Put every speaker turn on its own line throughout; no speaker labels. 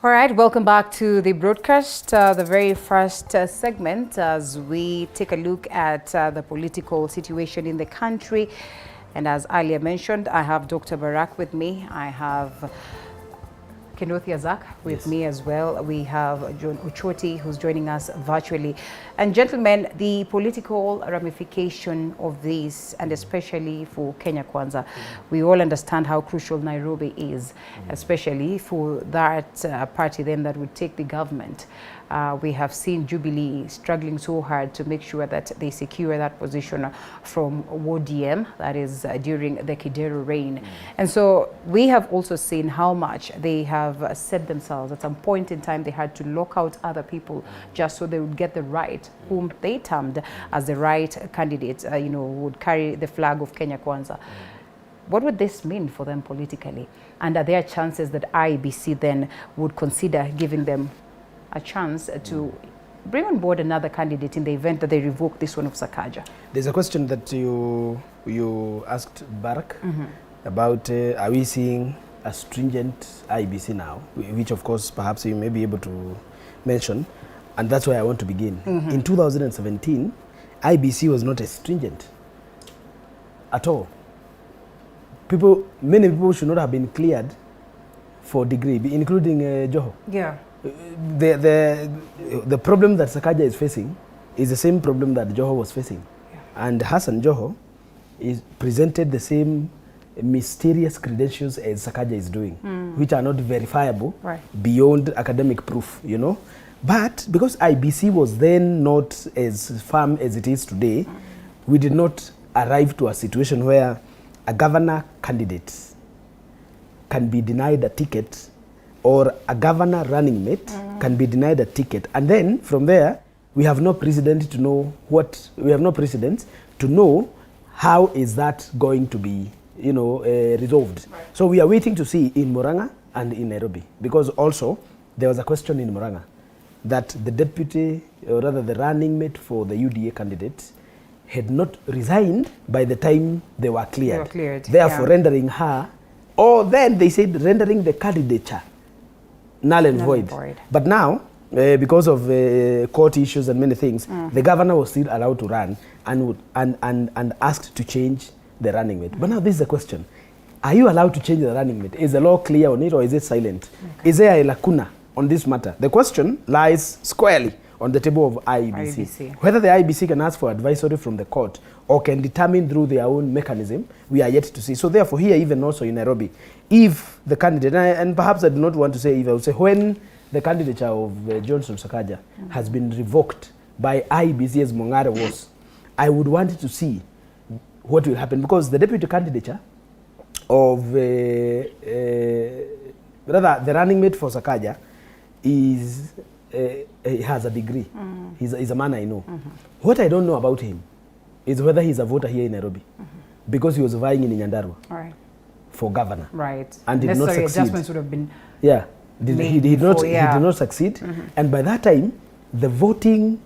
All right, welcome back to the broadcast, the very first segment as we take a look at the political situation in the country. And as earlier mentioned, I have Dr. Barak with me. I have Kenothi Azak with me as well. We have John Uchoti who's joining us virtually. And gentlemen, the political ramification of this, and especially for Kenya Kwanza, we all understand how crucial Nairobi is, especially for that party then that would take the government. We have seen Jubilee struggling so hard to make sure that they secure that position from ODM, that is during the Kidero reign. And so we have also seen how much they have set themselves. At some point in time, they had to lock out other people just so they would get the right, whom they termed as the right candidate, who would carry the flag of Kenya Kwanza. What would this mean for them politically? And are there chances that IEBC then would consider giving them a chance to bring on board another candidate in the event that they revoke this one of Sakaja?
There's a question that you asked Barak about are we seeing a stringent IEBC now, which of course perhaps you may be able to mention, and that's where I want to begin. In 2017, IEBC was not as stringent at all. Many people should not have been cleared for degree, including Joho.
Yeah.
The problem that Sakaja is facing is the same problem that Joho was facing. Yeah. And Hassan Joho is presented the same mysterious credentials as Sakaja is doing, which are not verifiable beyond academic proof, But because IEBC was then not as firm as it is today, we did not arrive to a situation where a governor candidate can be denied a ticket, or a governor running mate can be denied a ticket. And then from there, we have no precedent to know how is that going to be, resolved. Right. So we are waiting to see in Murang'a and in Nairobi, because also there was a question in Murang'a that the deputy, or rather the running mate for the UDA candidate, had not resigned by the time they were cleared. Therefore, rendering her, or then they said rendering the candidature null and void. But now, because of court issues and many things, the governor was still allowed to run and asked to change the running mate. But now this is the question. Are you allowed to change the running mate? Is the law clear on it, or is it silent? Okay. Is there a lacuna on this matter? The question lies squarely on the table of IEBC. Whether the IEBC can ask for advisory from the court or can determine through their own mechanism, we are yet to see. So therefore, here, even also in Nairobi, if the candidate, and perhaps I do not want to say if, I would say when the candidature of Johnson Sakaja has been revoked by IEBC as Mongare was, I would want to see what will happen, because the deputy candidature of rather the running mate for Sakaja is he has a degree. He's a man I know. What I don't know about him is whether he's a voter here in Nairobi, because he was vying in Nyandarua for governor. Right. And did not succeed. Adjustments would have been. Yeah. He did not succeed. And by that time, the voting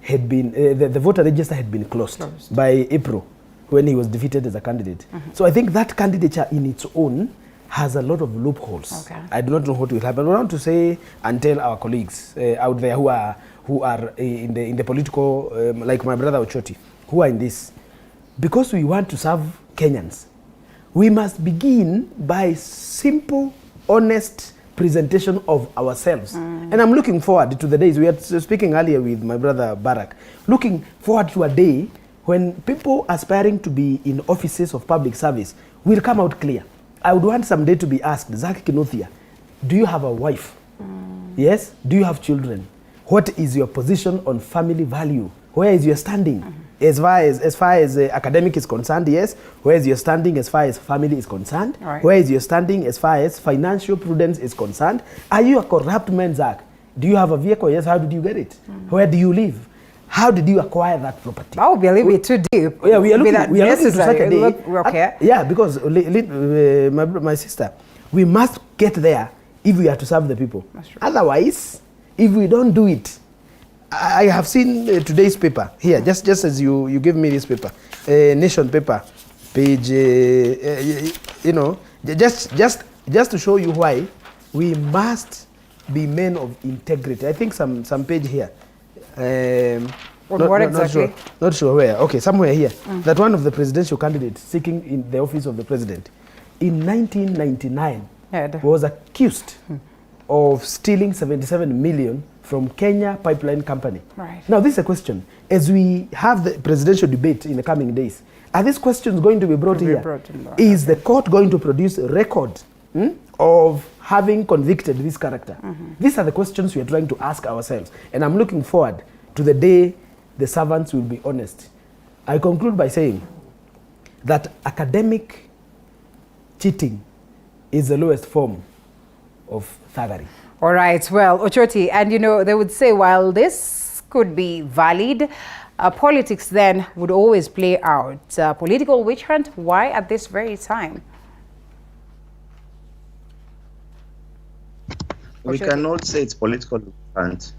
had been the voter register had been closed by April, when he was defeated as a candidate. So I think that candidature in its own has a lot of loopholes. Okay. I do not know what will happen. I want to say and tell our colleagues out there who are in the political, like my brother Ochoti, who are in this, because we want to serve Kenyans, we must begin by simple, honest presentation of ourselves. And I'm looking forward to the days, we were speaking earlier with my brother Barak, looking forward to a day when people aspiring to be in offices of public service will come out clear. I would want someday to be asked, Zaki Kenothia, do you have a wife? Yes? Do you have children? What is your position on family value? Where is your standing? As far as academic is concerned, yes. Where is your standing as far as family is concerned? Right. Where is your standing as far as financial prudence is concerned? Are you a corrupt man, Zach? Do you have a vehicle? Yes. How did you get it? Where do you live? How did you acquire that property?
That would be a little bit too deep.
Yeah, we are looking to such a day.
Okay.
Yeah, because my sister, we must get there if we are to serve the people. Otherwise, if we don't do it, I have seen today's paper here, just as you give me this paper, Nation paper, page, just to show you why we must be men of integrity. I think some page here.
What exactly?
Not sure where. Okay, somewhere here. That one of the presidential candidates seeking in the office of the president in 1999 was accused of stealing 77 million from Kenya Pipeline Company.
Right.
Now, this is a question. As we have the presidential debate in the coming days, are these questions going to be brought here? Is the court going to produce a record of having convicted this character? These are the questions we are trying to ask ourselves. And I'm looking forward to the day the servants will be honest. I conclude by saying that academic cheating is the lowest form of thuggery.
All right, well, Ochoti, and you know, they would say while this could be valid, politics then would always play out. Political witch hunt, why at this very time?
We cannot say it's political witch hunt.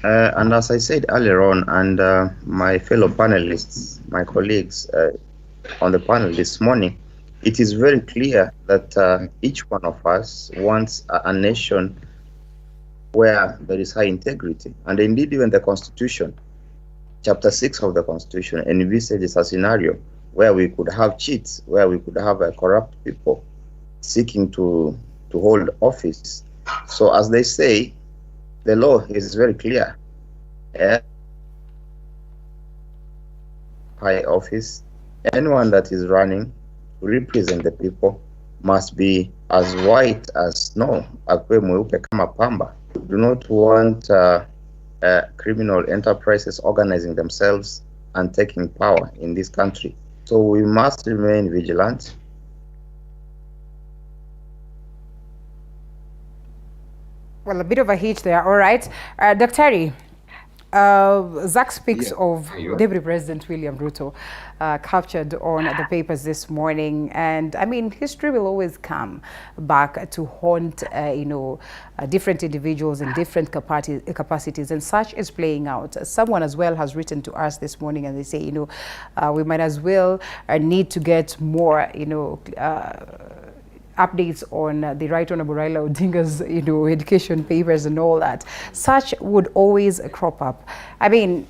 And as I said earlier on, and my fellow panelists, my colleagues on the panel this morning, it is very clear that each one of us wants a nation where there is high integrity. And indeed, even the Constitution, Chapter 6 of the Constitution, envisages a scenario where we could have cheats, where we could have corrupt people seeking to hold office. So as they say, the law is very clear. High office, anyone that is running to represent the people must be as white as snow, akwe mweupe kama pamba. Do not want criminal enterprises organizing themselves and taking power in this country. So we must remain vigilant.
Well, a bit of a hitch there. All right. Dr. Zach speaks of Deputy President William Ruto captured on the papers this morning. And I mean, history will always come back to haunt, different individuals in different capacities, and such is playing out. Someone as well has written to us this morning and they say, we might as well need to get more, updates on the Right Honorable Raila Odinga's, education papers and all that. Such would always crop up. I mean,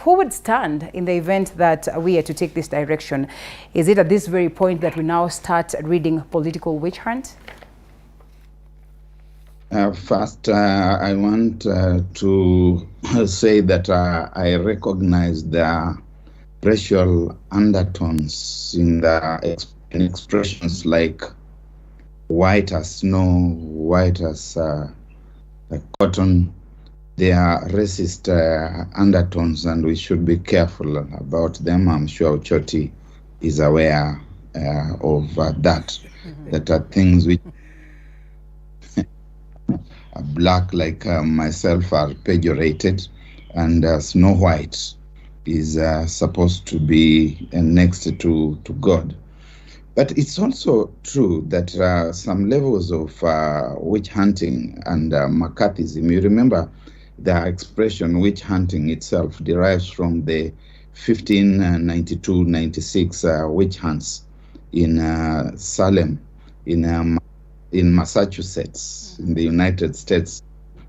who would stand in the event that we are to take this direction? Is it at this very point that we now start reading political witch hunt?
First, I want to say that I recognize the racial undertones in the expressions like white as snow, white as cotton. They are racist undertones, and we should be careful about them. I'm sure Ochoti is aware of that. That are things which are black like myself are pejorated, and snow white is supposed to be next to God. But it's also true that some levels of witch hunting and McCarthyism, you remember the expression witch hunting itself derives from the 1592-96 witch hunts in Salem, in Massachusetts, in the United States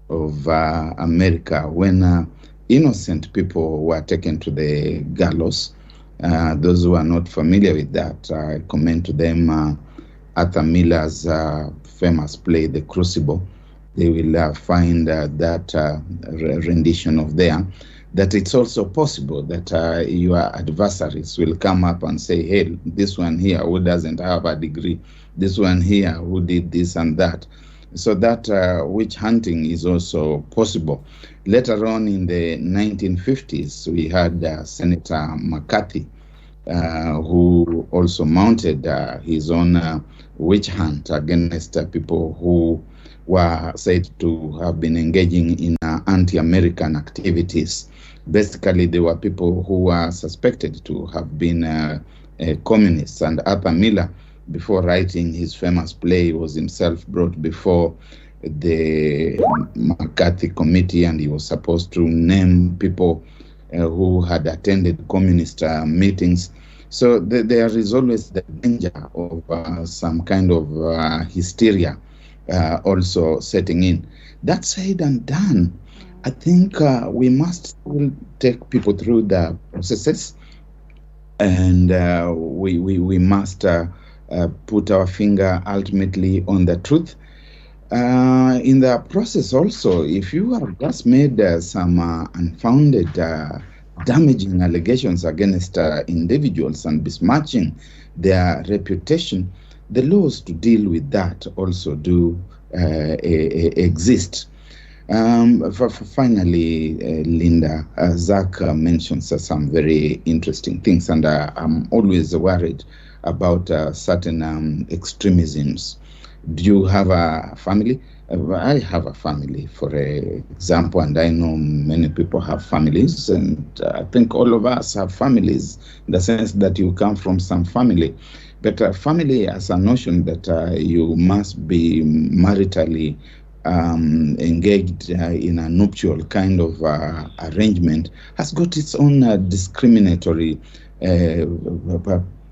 of America, when innocent people were taken to the gallows. Those who are not familiar with that, I commend to them Arthur Miller's famous play, The Crucible. They will find that rendition of there, that it's also possible that your adversaries will come up and say, hey, this one here who doesn't have a degree, this one here who did this and that. So that witch hunting is also possible. Later on in the 1950s, we had Senator McCarthy, who also mounted his own witch hunt against people who were said to have been engaging in anti-American activities. Basically, they were people who were suspected to have been communists. And Arthur Miller, before writing his famous play, was himself brought before the McCarthy committee, and he was supposed to name people who had attended communist meetings. So there is always the danger of some kind of hysteria also setting in. That said and done, I think we must still take people through the processes, and we must put our finger ultimately on the truth. In the process also, if you have just made some unfounded damaging allegations against individuals and besmirching their reputation, the laws to deal with that also do exist. Finally, Linda, Zach mentions some very interesting things, and I'm always worried about certain extremisms. Do you have a family? I have a family, for example, and I know many people have families, and I think all of us have families in the sense that you come from some family. But family as a notion that you must be maritally engaged in a nuptial kind of arrangement has got its own discriminatory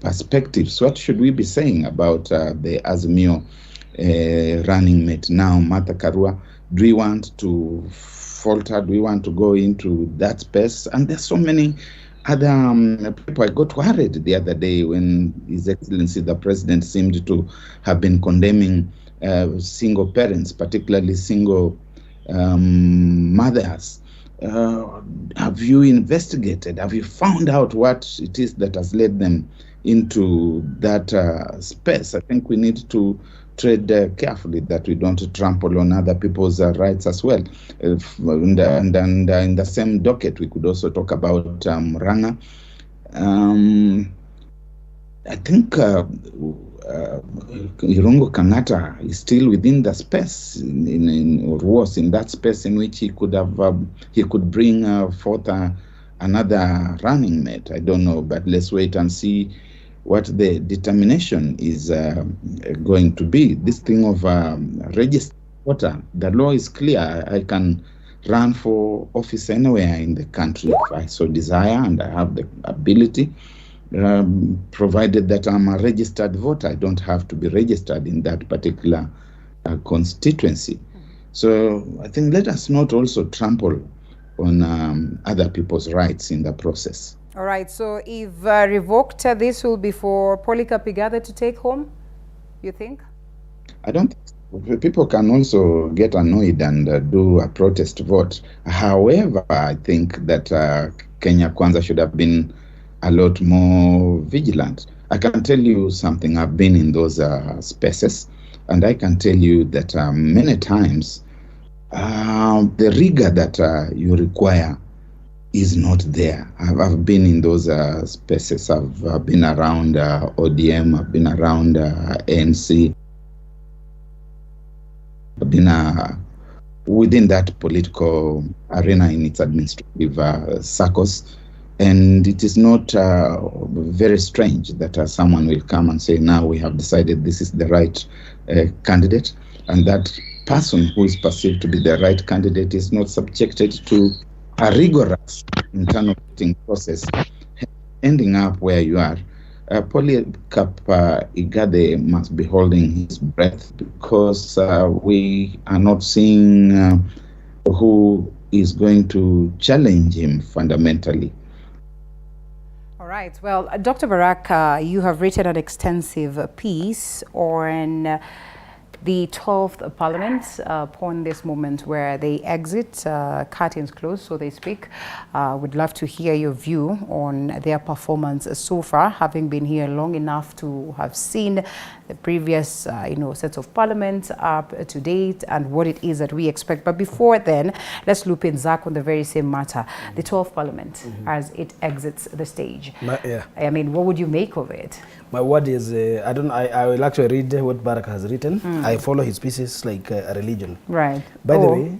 perspectives. What should we be saying about the Azimio running mate now, Martha Karua? Do we want to falter? Do we want to go into that space? And there's so many other people. I got worried the other day when His Excellency the President seemed to have been condemning single parents, particularly single mothers. Have you investigated? Have you found out what it is that has led them into that space? I think we need to tread carefully, that we don't trample on other people's rights as well. And in the same docket, we could also talk about Ranga. I think Irungu Kangata is still within the space, or was in that space in which he could bring forth another running mate. I don't know, but let's wait and see what the determination is going to be. This thing of registered voter, the law is clear. I can run for office anywhere in the country if I so desire, and I have the ability. Provided that I'm a registered voter, I don't have to be registered in that particular constituency. So I think let us not also trample on other people's rights in the process.
All right, so if revoked, this will be for Polycarp Igathe to take home, you think?
I don't think people can also get annoyed and do a protest vote. However, I think that Kenya Kwanza should have been a lot more vigilant. I can tell you something. I've been in those spaces, and I can tell you that many times the rigor that you require is not there. I've been in those spaces. I've been around ODM. I've been around ANC. I've been within that political arena in its administrative circles. And it is not very strange that someone will come and say, now we have decided this is the right candidate, and that person who is perceived to be the right candidate is not subjected to a rigorous internal voting process, ending up where you are. Polycarp Igathe must be holding his breath, because we are not seeing who is going to challenge him fundamentally.
All right. Well, Dr. Barak, you have written an extensive piece on the 12th Parliament upon this moment where they exit, curtains closed, so they speak. Would love to hear your view on their performance so far, having been here long enough to have seen the previous, sets of Parliament up to date and what it is that we expect. But before then, let's loop in Zach on the very same matter, the 12th Parliament as it exits the stage. I mean, what would you make of it?
My word is, I will actually read what Barak has written. I follow his pieces like a religion.
Right.
By the way,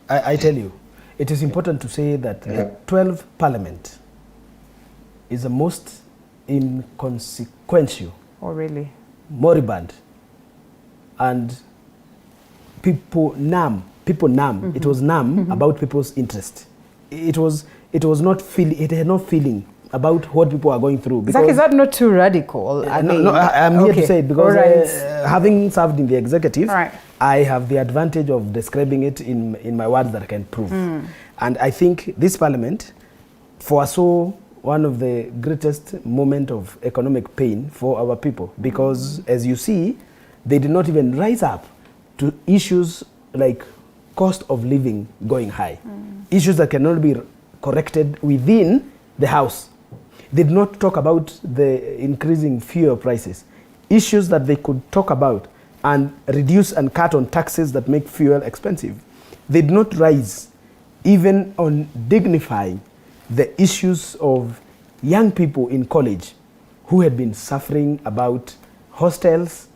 I tell you, it is important to say that the 12th Parliament is the most inconsequential.
Oh, really?
Moribund. And people numb. It was numb about people's interest. It was not feeling. It had no feeling about what people are going through.
Zach, is that not too radical?
I'm here to say it because having served in the executive, I I have the advantage of describing it in my words that I can prove. And I think this parliament foresaw one of the greatest moment of economic pain for our people, because as you see, they did not even rise up to issues like cost of living going high, issues that cannot be corrected within the house. They did not talk about the increasing fuel prices, issues that they could talk about and reduce and cut on taxes that make fuel expensive. They did not rise even on dignifying the issues of young people in college who had been suffering about hostels,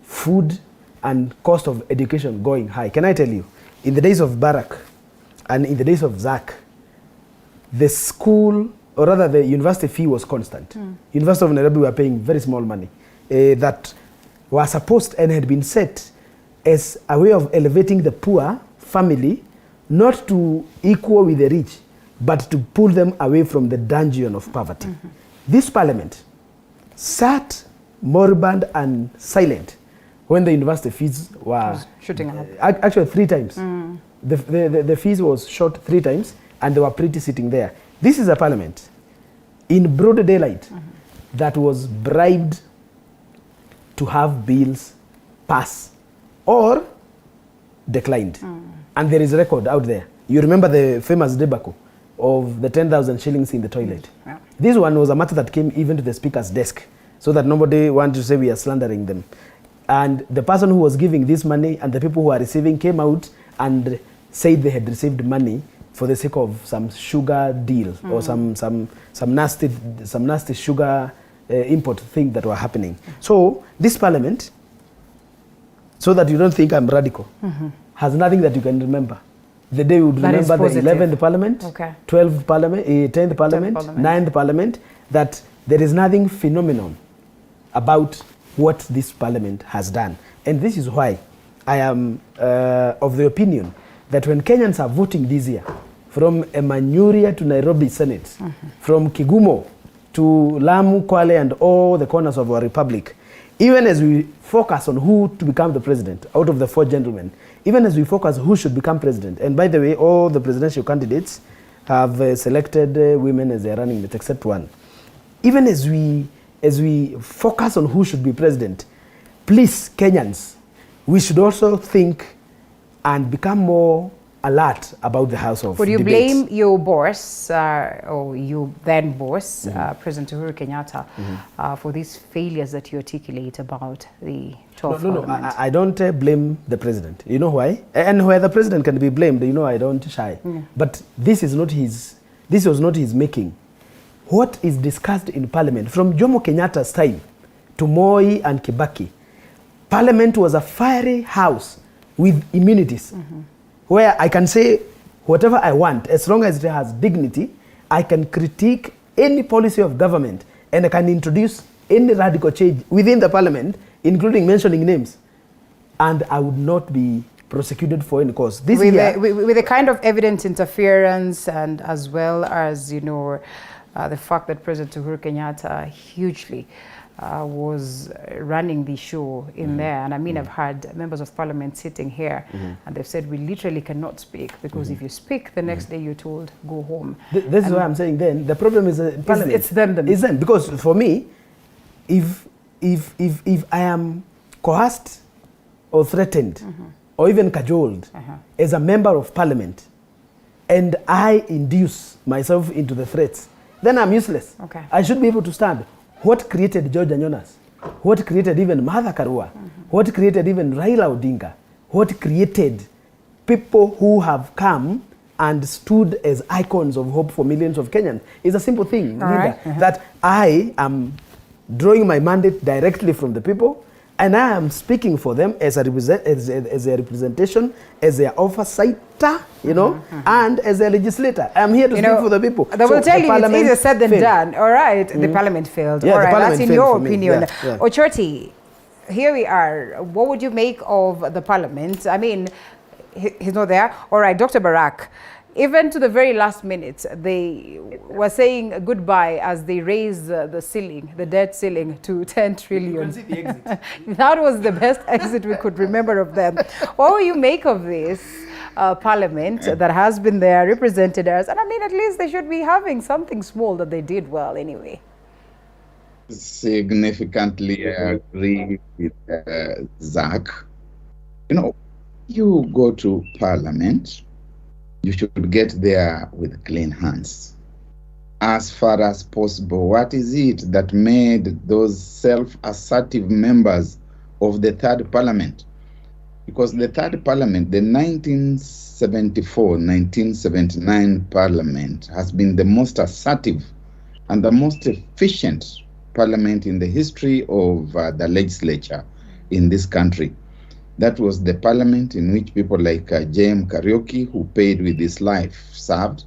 food, and cost of education going high. Can I tell you, in the days of Barack and in the days of Zach, the school, or rather the university fee was constant. University of Nairobi were paying very small money that were supposed and had been set as a way of elevating the poor family, not to equal with the rich, but to pull them away from the dungeon of poverty. This parliament sat moribund and silent when the university fees were
shooting up.
Actually 3 times. The fees was shot 3 times, and they were pretty sitting there. This is a parliament in broad daylight that was bribed to have bills pass or declined. And there is a record out there. You remember the famous debacle of the 10,000 shillings in the toilet.
Yeah.
This one was a matter that came even to the speaker's desk, so that nobody wanted to say we are slandering them. And the person who was giving this money and the people who are receiving came out and said they had received money for the sake of some sugar deal or some nasty sugar import thing that were happening. So this parliament, so that you don't think I'm radical, has nothing that you can remember. The day we would
That
remember
is
the 11th parliament,
Okay.
12th parliament, 10th parliament, 9th parliament, that there is nothing phenomenal about what this parliament has done. And this is why I am of the opinion that when Kenyans are voting this year, from Emanyuria to Nairobi Senate, from Kigumo to Lamu, Kwale, and all the corners of our republic, even as we focus on who to become the president out of the 4 gentlemen, even as we focus who should become president, and by the way, all the presidential candidates have selected women as their running mates, except one. Even as we focus on who should be president, please, Kenyans, we should also think and become more alert about the House of
Would you
Debate.
blame your boss, or you then boss, President Uhuru Kenyatta, for these failures that you articulate about the 12th
No,
Parliament?
I don't blame the president. You know why? And where the president can be blamed, you know, I don't shy. But this was not his making. What is discussed in Parliament, from Jomo Kenyatta's time to Moi and Kibaki, Parliament was a fiery house with immunities, where I can say whatever I want, as long as it has dignity. I can critique any policy of government, and I can introduce any radical change within the Parliament, including mentioning names, and I would not be prosecuted for any cause. This
with
year,
with the kind of evident interference, and as well as, you know, the fact that President Uhuru Kenyatta hugely was running the show in there. And I mean, I've had members of parliament sitting here and they've said we literally cannot speak because if you speak, the next day you're told, go home.
This is why I'm saying then, the problem is parliament.
It's them.
It's them. Because for me, if I am coerced or threatened or even cajoled as a member of parliament, and I induce myself into the threats, then I'm useless.
Okay.
I should be able to stand. What created George Anyonas? What created even Martha Karua? What created even Raila Odinga? What created people who have come and stood as icons of hope for millions of Kenyans? It's a simple thing, Linda, that I am drawing my mandate directly from the people, and I am speaking for them as a representation, as a oversighter, you know, and as a legislator. I'm here to speak for the people.
They will tell you it's easier said than done. All right, the parliament failed.
Yeah,
all right, that's in your opinion.
Yeah.
Ochoti, here we are. What would you make of the parliament? I mean, he's not there. All right, Dr. Barak, Even to the very last minute, they were saying goodbye as they raised the ceiling, the debt ceiling, to 10 trillion.
You can see the exit.
That was the best exit we could remember of them. What will you make of this parliament that has been there, represented us? And I mean, at least they should be having something small that they did well anyway.
Significantly agree with Zach. You know, you go to parliament, you should get there with clean hands. As far as possible, what is it that made those self-assertive members of the third parliament? Because the third parliament, the 1974-1979 parliament, has been the most assertive and the most efficient parliament in the history of the legislature in this country. That was the parliament in which people like J.M. Kariuki, who paid with his life, served.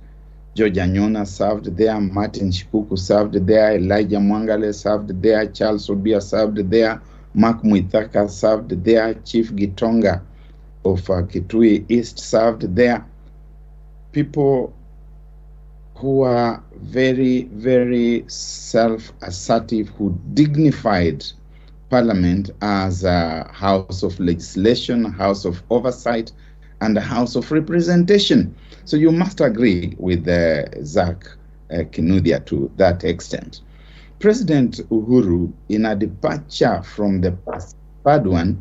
George Anyona served there. Martin Shikuku served there. Elijah Mwangale served there. Charles Obia served there. Mark Muithaka served there. Chief Gitonga of Kitui East served there. People who are very, very self-assertive, who dignified Parliament as a house of legislation, a house of oversight, and a house of representation. So you must agree with Zach Kinuthia to that extent. President Uhuru, in a departure from the past one,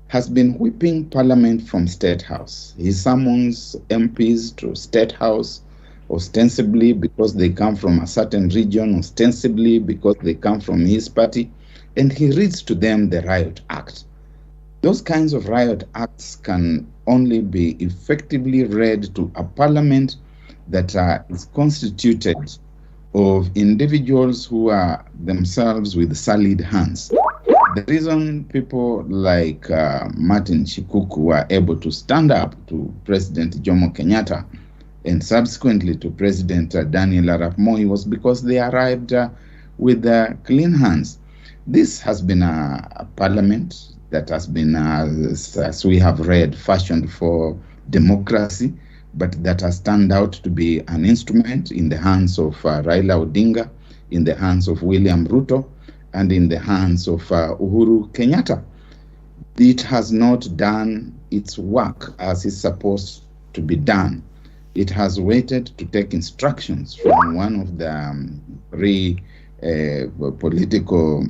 has been whipping Parliament from State House. He summons MPs to State House, ostensibly because they come from a certain region, ostensibly because they come from his party, and he reads to them the Riot Act. Those kinds of riot acts can only be effectively read to a parliament that is constituted of individuals who are themselves with sullied hands. The reason people like Martin Shikuku were able to stand up to President Jomo Kenyatta and subsequently to President Daniel Arap Moi was because they arrived with clean hands. This has been a parliament that has been, as we have read, fashioned for democracy, but that has turned out to be an instrument in the hands of Raila Odinga, in the hands of William Ruto, and in the hands of Uhuru Kenyatta. It has not done its work as it's supposed to be done. It has waited to take instructions from one of the three political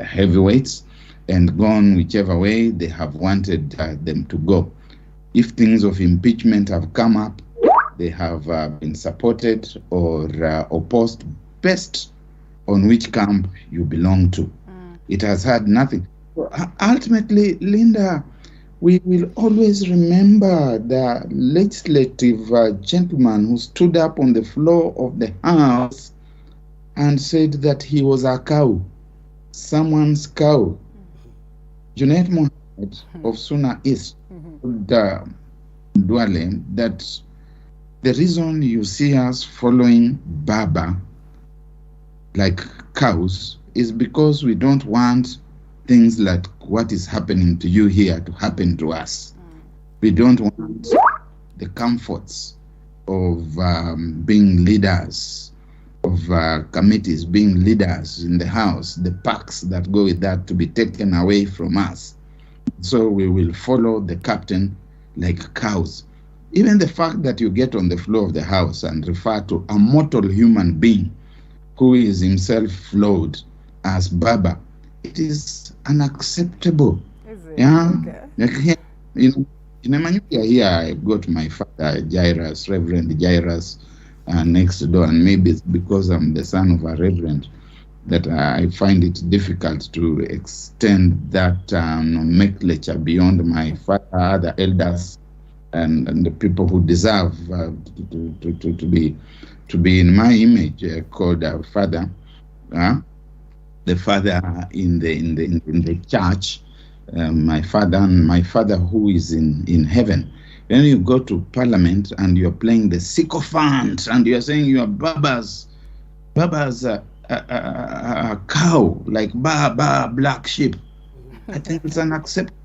heavyweights and gone whichever way they have wanted them to go. If things of impeachment have come up, they have been supported or opposed based on which camp you belong to. It has had nothing. Ultimately, Linda, we will always remember the legislative gentleman who stood up on the floor of the House and said that he was a cow, someone's cow. Junaid Mohammed of Suna East told Duale that the reason you see us following Baba like cows is because we don't want things like what is happening to you here to happen to us. We don't want the comforts of being leaders, of committees, being leaders in the House, the perks that go with that to be taken away from us. So we will follow the captain like cows. Even the fact that you get on the floor of the House and refer to a mortal human being who is himself flawed as Baba, it is unacceptable.
Is it?
Yeah.
Okay.
Like here, in Emmanuel here, I got my father, Jairus, Reverend Jairus, next door, and maybe it's because I'm the son of a reverend that I find it difficult to extend that nomenclature beyond my father, other elders, and the people who deserve to be in my image called father. The father in the church, my father who is in heaven. Then you go to parliament and you're playing the sycophant and you're saying you are Baba's a cow, like Baba, black sheep. I think it's unacceptable.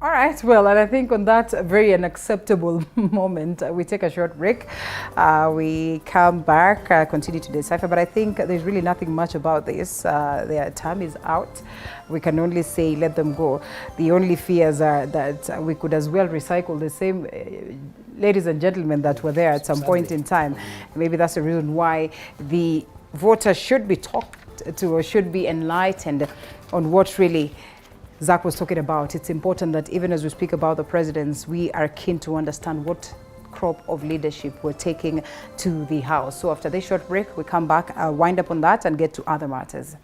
All right, well, and I think on that very unacceptable moment, we take a short break. We come back, continue to decipher, but I think there's really nothing much about this. Their time is out. We can only say let them go. The only fears are that we could as well recycle the same ladies and gentlemen that were there at some point in time. Maybe that's the reason why the voters should be talked to or should be enlightened on what really Zach was talking about. It's important that even as we speak about the presidents, we are keen to understand what crop of leadership we're taking to the House. So after this short break, we come back, wind up on that and get to other matters.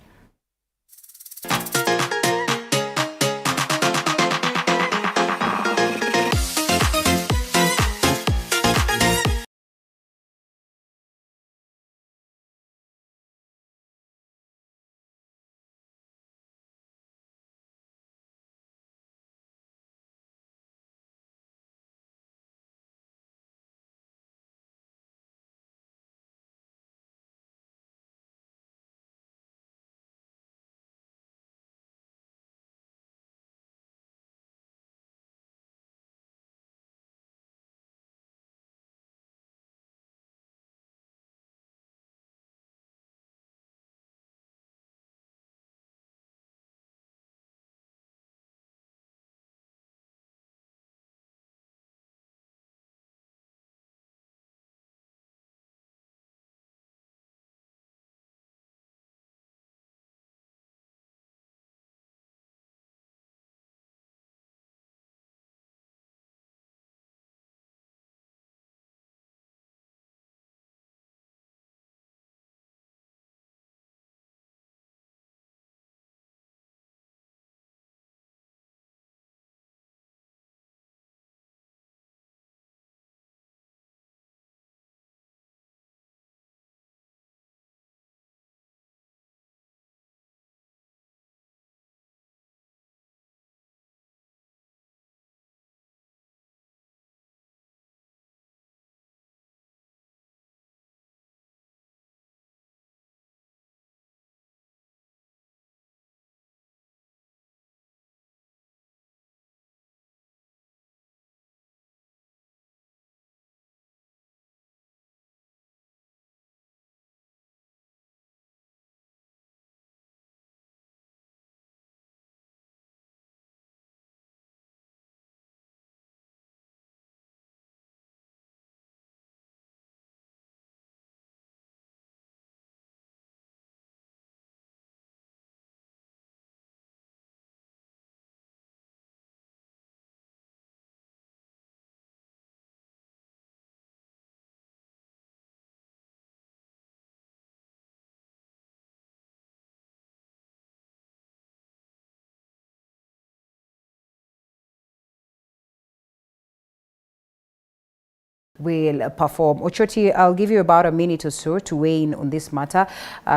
Will perform. Ochoti, I'll give you about a minute or so to weigh in on this matter.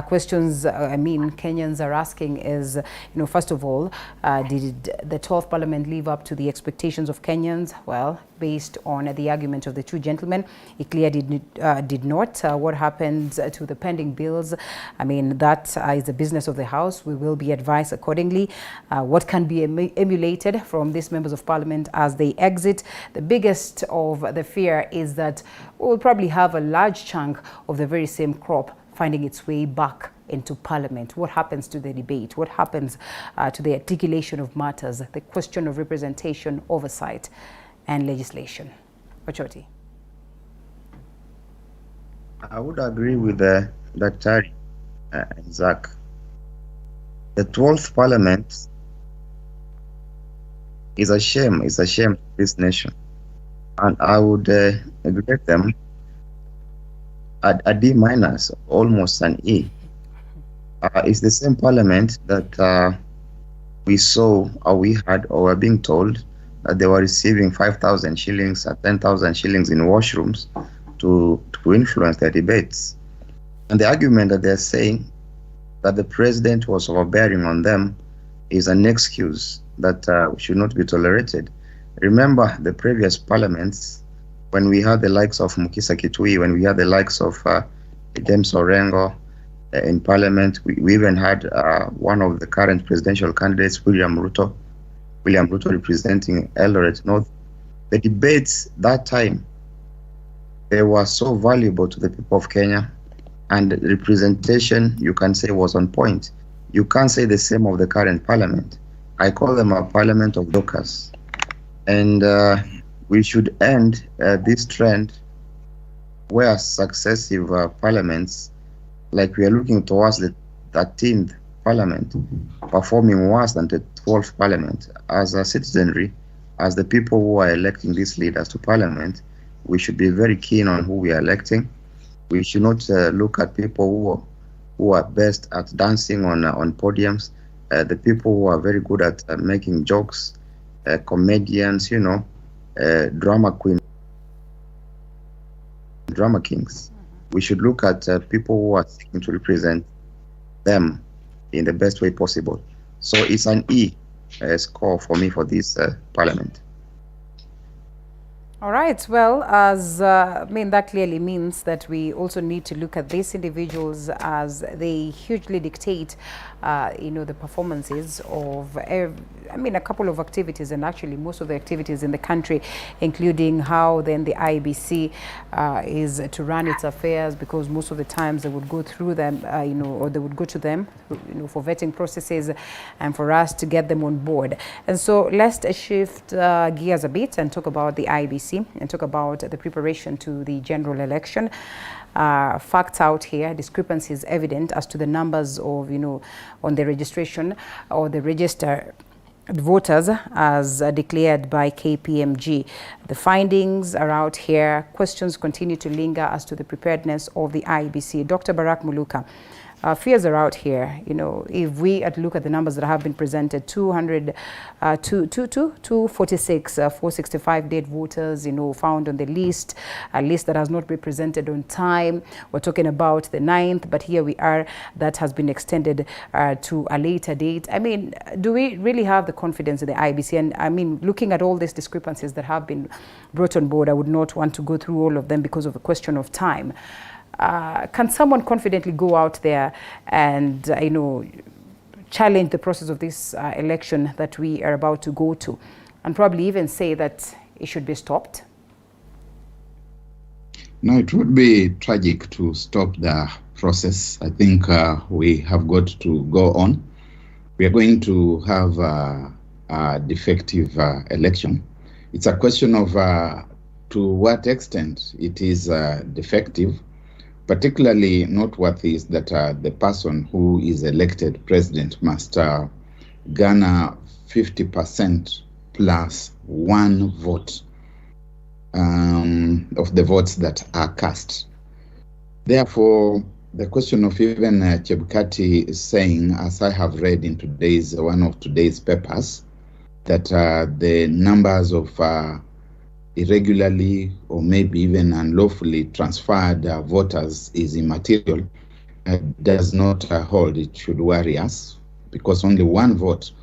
Questions, Kenyans are asking is, first of all, did the 12th Parliament live up to the expectations of Kenyans? Well, based on the argument of the two gentlemen, it clearly did not. What happened to the pending bills? That is the business of the House. We will be advised accordingly. What can be emulated from these members of Parliament as they exit? The biggest of the fear is that we will probably have a large chunk of the very same crop finding its way back into Parliament. What happens to the debate? What happens to the articulation of matters, the question of representation, oversight, and legislation? Ochoti.
I would agree with Dr. Zach. The 12th Parliament is a shame. It's a shame to this nation. And I would grade them a D minus, almost an E. It's the same Parliament that we saw, or we had, or were being told that they were receiving 5,000 shillings or 10,000 shillings in washrooms to influence their debates. And the argument that they're saying that the president was overbearing on them is an excuse that should not be tolerated. Remember the previous parliaments, when we had the likes of Mukisa Kitui, when we had the likes of James Orengo in parliament, we even had one of the current presidential candidates, William Ruto. William Ruto representing Eldoret North. The debates that time, they were so valuable to the people of Kenya, and the representation, you can say, was on point. You can't say the same of the current parliament. I call them a parliament of jokers. And we should end this trend where successive parliaments, like we are looking towards the 13th parliament, performing worse than the 12th parliament. As a citizenry, as the people who are electing these leaders to parliament, we should be very keen on who we are electing. We should not look at people who are best at dancing on podiums, the people who are very good at making jokes, comedians, drama queens, drama kings. We should look at people who are seeking to represent them in the best way possible. So it's an E score for me for this parliament.
All right. Well, that clearly means that we also need to look at these individuals as they hugely dictate, the performances of, a couple of activities, and actually most of the activities in the country, including how then the IEBC is to run its affairs, because most of the times they would go through them, or they would go to them, for vetting processes and for us to get them on board. And so let's shift gears a bit and talk about the IEBC and talk about the preparation to the general election. Facts out here, discrepancies evident as to the numbers of, on the registration or the register voters as declared by KPMG. The findings are out here. Questions continue to linger as to the preparedness of the IEBC. Dr. Barak Muluka, fears are out here. If we look at the numbers that have been presented, 246, 465 dead voters, found on the list, a list that has not been presented on time. We're talking about the 9th, but here we are, that has been extended to a later date. Do we really have the confidence in the IEBC? And looking at all these discrepancies that have been brought on board, I would not want to go through all of them because of a question of time. Can someone confidently go out there and, challenge the process of this election that we are about to go to, and probably even say that it should be stopped?
No, it would be tragic to stop the process. I think we have got to go on. We are going to have a defective election. It's a question of to what extent it is defective. Particularly noteworthy is that the person who is elected president must garner 50% plus one vote of the votes that are cast. Therefore, the question of even Chebukati is saying, as I have read in one of today's papers, that the numbers of irregularly or maybe even unlawfully transferred voters is immaterial, does not hold. It should worry us, because only one vote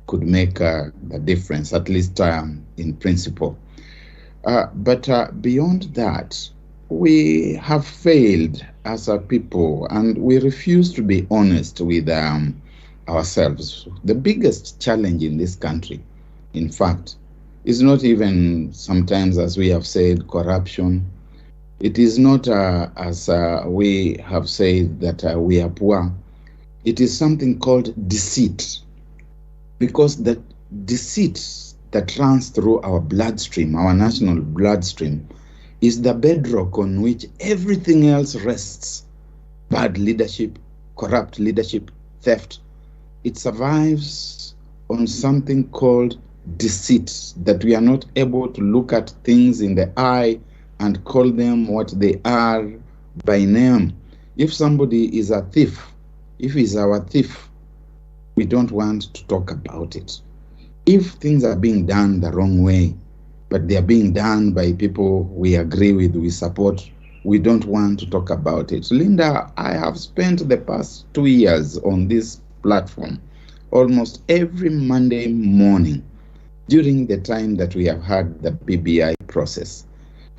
could make the difference, at least in principle. But beyond that, we have failed as a people, and we refuse to be honest with ourselves. The biggest challenge in this country, in fact, is not even sometimes, as we have said, corruption. It is not as we have said that we are poor. It is something called deceit, because the deceit that runs through our bloodstream, our national bloodstream, is the bedrock on which everything else rests. Bad leadership, corrupt leadership, theft. It survives on something called deceit, that we are not able to look at things in the eye and call them what they are by name. If somebody is a thief, if he's our thief, we don't want to talk about it. If things are being done the wrong way, but they are being done by people we agree with, we support, we don't want to talk about it. Linda, I have spent the past 2 years on this platform almost every Monday morning during the time that we have had the BBI process.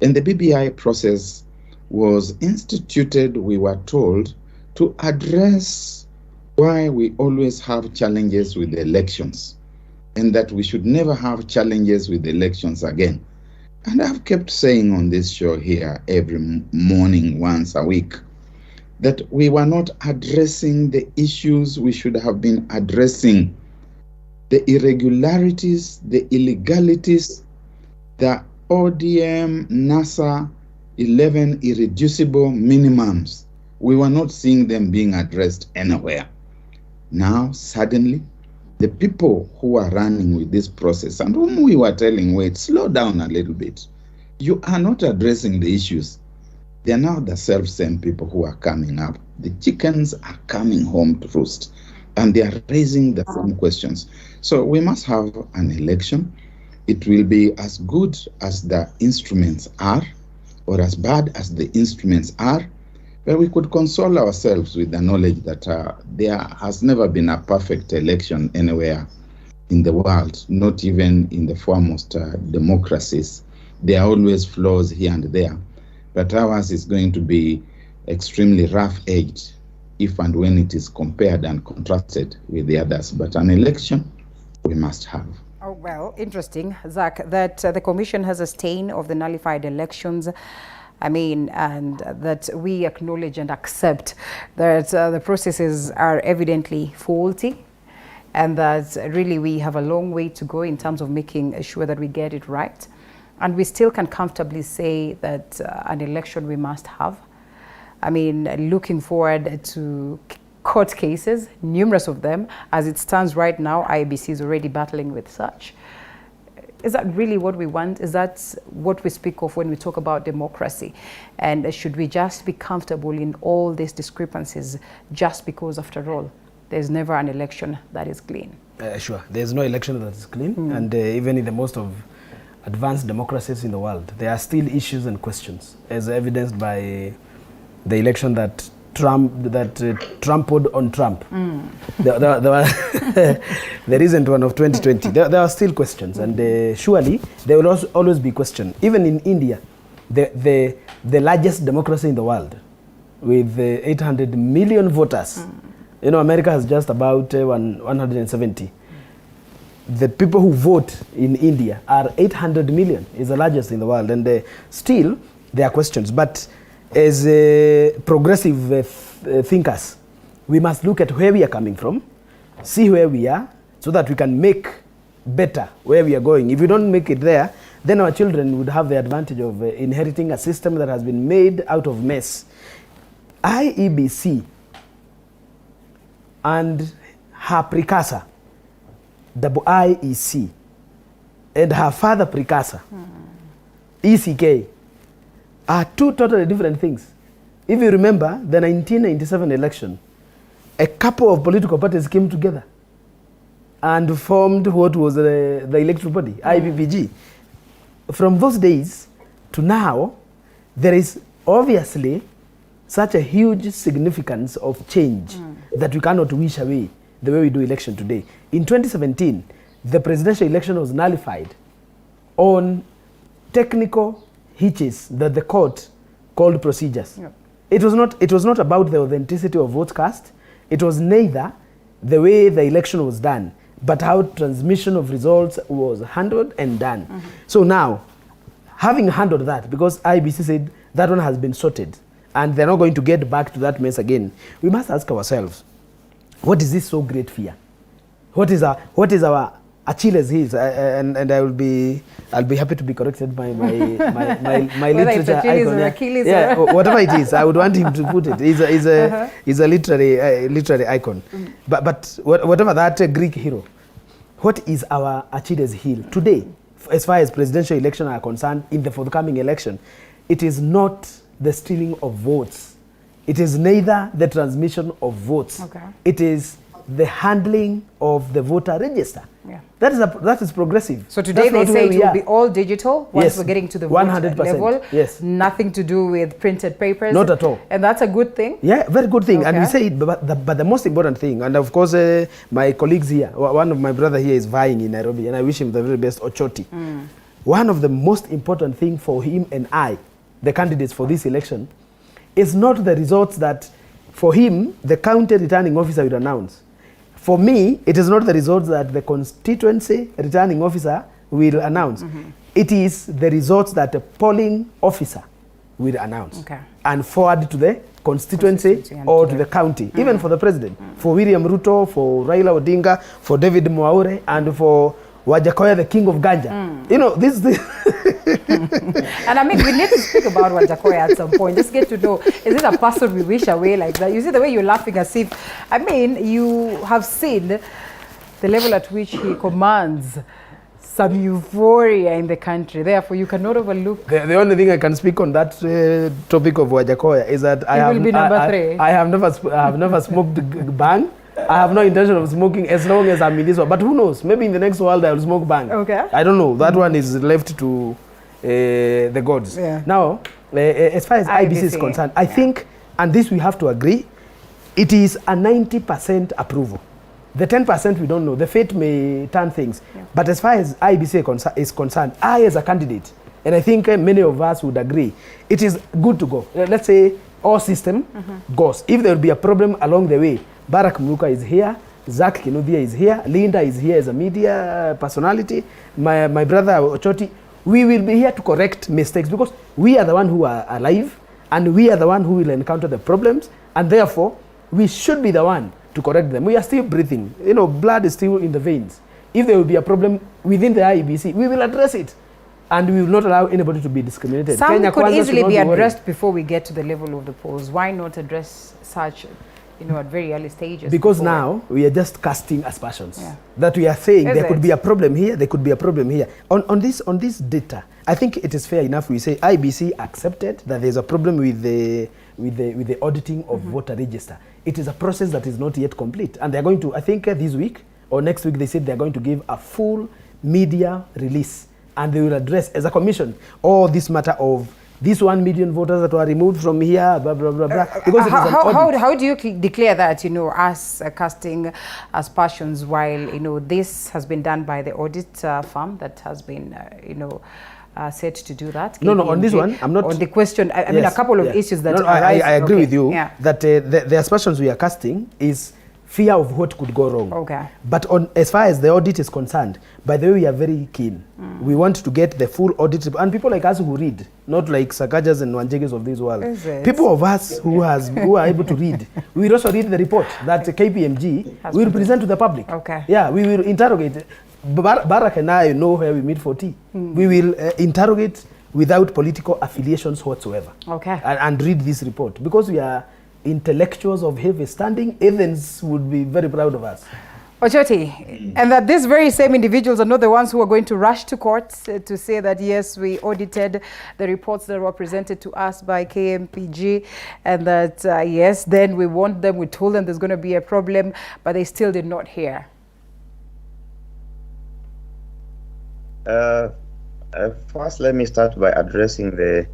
And the BBI process was instituted, we were told, to address why we always have challenges with the elections. and that we should never have challenges with elections again. And I've kept saying on this show here every morning, once a week, that we were not addressing the issues we should have been addressing. The irregularities, the illegalities, the ODM, NASA, 11 irreducible minimums. We were not seeing them being addressed anywhere. Now, suddenly, the people who are running with this process and whom we were telling, wait, slow down a little bit. You are not addressing the issues. They are now the self-same people who are coming up. The chickens are coming home to roost, and they are raising the same questions. So we must have an election. It will be as good as the instruments are, or as bad as the instruments are, but we could console ourselves with the knowledge that there has never been a perfect election anywhere in the world, not even in the foremost democracies. There are always flaws here and there, but ours is going to be extremely rough-edged if and when it is compared and contrasted with the others. But an election we must have.
Oh, well, interesting, Zach, that the Commission has a stain of the nullified elections. I mean, and that we acknowledge and accept that the processes are evidently faulty, and that really we have a long way to go in terms of making sure that we get it right. And we still can comfortably say that an election we must have. I mean, looking forward to court cases, numerous of them. As it stands right now, IEBC is already battling with such. Is that really what we want? Is that what we speak of when we talk about democracy? And should we just be comfortable in all these discrepancies just because, after all, there's never an election that is clean?
Sure, there's no election that is clean. And even in the most of advanced democracies in the world, there are still issues and questions, as evidenced by the election that trampled on Trump. There isn't one of 2020. There are still questions, and surely there will also always be questions. Even in India, the largest democracy in the world, with 800 million voters. You know, America has just about 170. The people who vote in India are 800 million, is the largest in the world, and still there are questions. But as progressive thinkers, we must look at where we are coming from, see where we are, so that we can make better where we are going. If we don't make it there, then our children would have the advantage of inheriting a system that has been made out of mess. IEBC and her precursor, IEC, and her father precursor, ECK, are two totally different things. If you remember the 1997 election, a couple of political parties came together and formed what was the electoral body, IEBC. From those days to now, there is obviously such a huge significance of change that we cannot wish away the way we do election today. In 2017, the presidential election was nullified on technical hitches that the court called procedures. Yep. It was not about the authenticity of votes cast. It was neither the way the election was done, but how transmission of results was handled and done. So now, having handled that, because IEBC said that one has been sorted, and they're not going to get back to that mess again, we must ask ourselves, what is this so great fear? What is our Achilles heels? And I'll be happy to be corrected by my literature icon. Achilles, yeah, whatever it is, I would want him to put it. He's a literary icon. But whatever that Greek hero, what is our Achilles heel today, as far as presidential elections are concerned? In the forthcoming election, it is not the stealing of votes. It is neither the transmission of votes. Okay. It is the handling of the voter register. Yeah. That is progressive.
So today they say it will be all digital once we're getting to the vote
100%.
level.
Yes.
Nothing to do with printed papers.
Not at all.
And that's a good thing?
Yeah, very good thing. Okay. And we say it, but the most important thing, and of course my colleagues here, one of my brother here is vying in Nairobi, and I wish him the very best, Ochoti. One of the most important thing for him and I, the candidates for this election, is not the results that for him the county returning officer will announce. For me, it is not the results that the constituency returning officer will announce. It is the results that the polling officer will announce and forward to the constituency or to the county, even for the president, for William Ruto, for Raila Odinga, for David Mwaure, and for Wajakoya, the king of ganja. You know, this
And I mean, we need to speak about Wajakoya at some point. Just get to know, is it a person we wish away like that? You see the way you're laughing as if, I mean, you have seen the level at which he commands some euphoria in the country. Therefore, you cannot overlook.
The only thing I can speak on that topic of Wajakoya is that I have never smoked bang. I have no intention of smoking as long as I'm in this one. But who knows? Maybe in the next world I will smoke bang.
Okay.
I don't know. That one is left to the gods.
Yeah.
Now, as far as IEBC is concerned, I think, and this we have to agree, it is a 90% approval. The 10% we don't know. The fate may turn things. Yeah. But as far as IEBC is concerned, I as a candidate, and I think many of us would agree, it is good to go. Let's say all system goes. If there will be a problem along the way, Barack Muluka is here, Zach Kinuthia is here, Linda is here as a media personality, my brother Ochoti. We will be here to correct mistakes because we are the one who are alive and we are the one who will encounter the problems, and therefore we should be the one to correct them. We are still breathing. You know, blood is still in the veins. If there will be a problem within the IEBC, we will address it. And we will not allow anybody to be discriminated.
Some Kenya could easily be addressed before we get to the level of the polls. Why not address such, you know, at very early stages?
Because now we are just casting aspersions. That we are saying there could be a problem here, there could be a problem here. On this data, I think it is fair enough we say IEBC accepted that there is a problem with the auditing of voter register. It is a process that is not yet complete, and they are going to, I think this week or next week, they said they are going to give a full media release, and they will address as a commission all this matter of these 1 million voters that were removed from here, blah, blah, blah, blah. Because
how do you declare that, you know, us casting aspersions while, you know, this has been done by the audit firm that has been, you know, set to do that?
No, on this one, I'm not...
On the question, I mean, a couple of issues that
arise. I agree with you that the aspersions we are casting is fear of what could go wrong. But as far as the audit is concerned, by the way, we are very keen. We want to get the full audit, and people like us who read, not like Sakajas and Wanjeges of this world. People of us who are able to read, we will also read the report that KPMG will present to the public. Yeah, we will interrogate. Barack and I know where we meet for tea. We will interrogate without political affiliations whatsoever. And read this report because we are intellectuals of heavy standing. Athens would be very proud of us.
Ochoti, and that these very same individuals are not the ones who are going to rush to court to say that, yes, we audited the reports that were presented to us by KMPG, and that, yes, then we warned them, we told them there's going to be a problem, but they still did not hear.
First, let me start by addressing the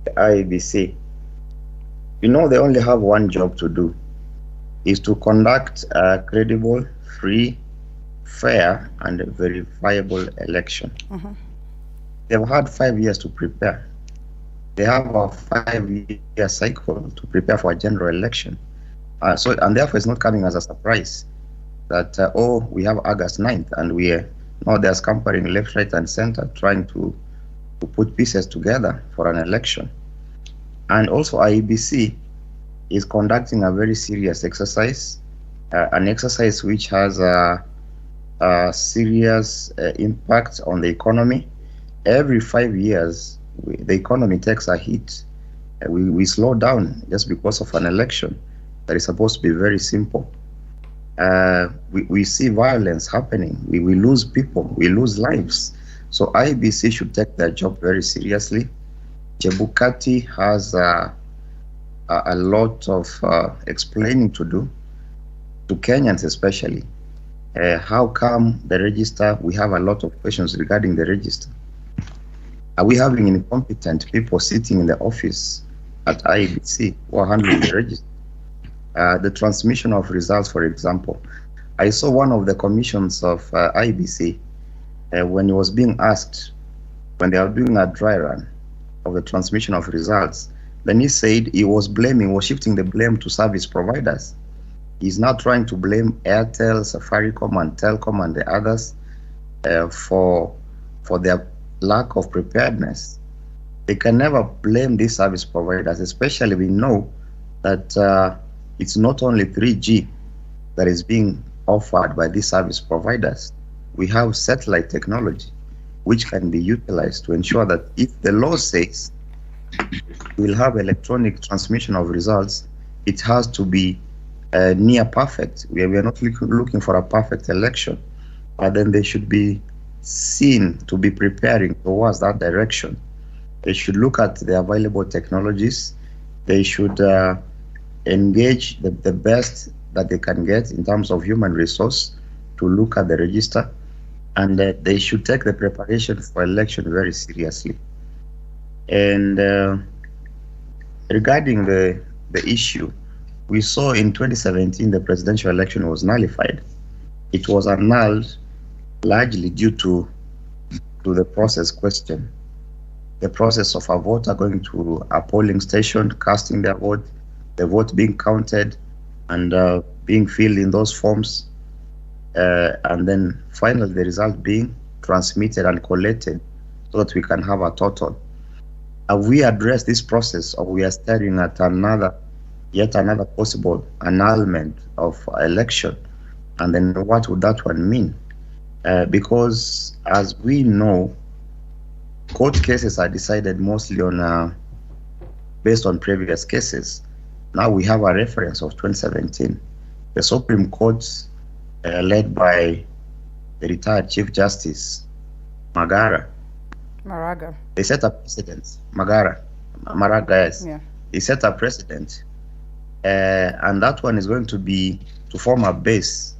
IEBC. You know, they only have one job to do, is to conduct a credible, free, fair, and verifiable election. They've had 5 years to prepare. They have a 5-year cycle to prepare for a general election. And therefore, it's not coming as a surprise that, we have August 9th, and now they're scampering left, right, and center, trying to put pieces together for an election. And also IEBC is conducting a very serious exercise, an exercise which has a serious impact on the economy. Every 5 years, the economy takes a hit. We slow down just because of an election that is supposed to be very simple. We see violence happening. We lose people, we lose lives. So IEBC should take their job very seriously. Chebukati has a lot of explaining to do, to Kenyans especially. How come the register, we have a lot of questions regarding the register. Are we having incompetent people sitting in the office at IEBC who are handling the register? The transmission of results, for example. I saw one of the commissions of IEBC when he was being asked, when they are doing a dry run of the transmission of results, then he said he was shifting the blame to service providers. He's now trying to blame Airtel, Safaricom, and Telcom and the others for their lack of preparedness. They can never blame these service providers, especially we know that it's not only 3G that is being offered by these service providers. We have satellite technology which can be utilized to ensure that if the law says we'll have electronic transmission of results, it has to be near perfect. We are not looking for a perfect election, but then they should be seen to be preparing towards that direction. They should look at the available technologies. They should engage the best that they can get in terms of human resource to look at the register, and they should take the preparation for election very seriously. And regarding the issue, we saw in 2017 the presidential election was nullified. It was annulled largely due to the process question. The process of a voter going to a polling station, casting their vote, the vote being counted and being filled in those forms, and then finally the result being transmitted and collated so that we can have a total. Have we addressed this process, or we are staring at yet another possible annulment of election? And then what would that one mean? Because as we know, court cases are decided mostly on based on previous cases. Now we have a reference of 2017. The Supreme Court, led by the retired Chief Justice Maraga, they set a precedent. Maraga, yes. Yeah. They set a precedent, and that one is going to form a base,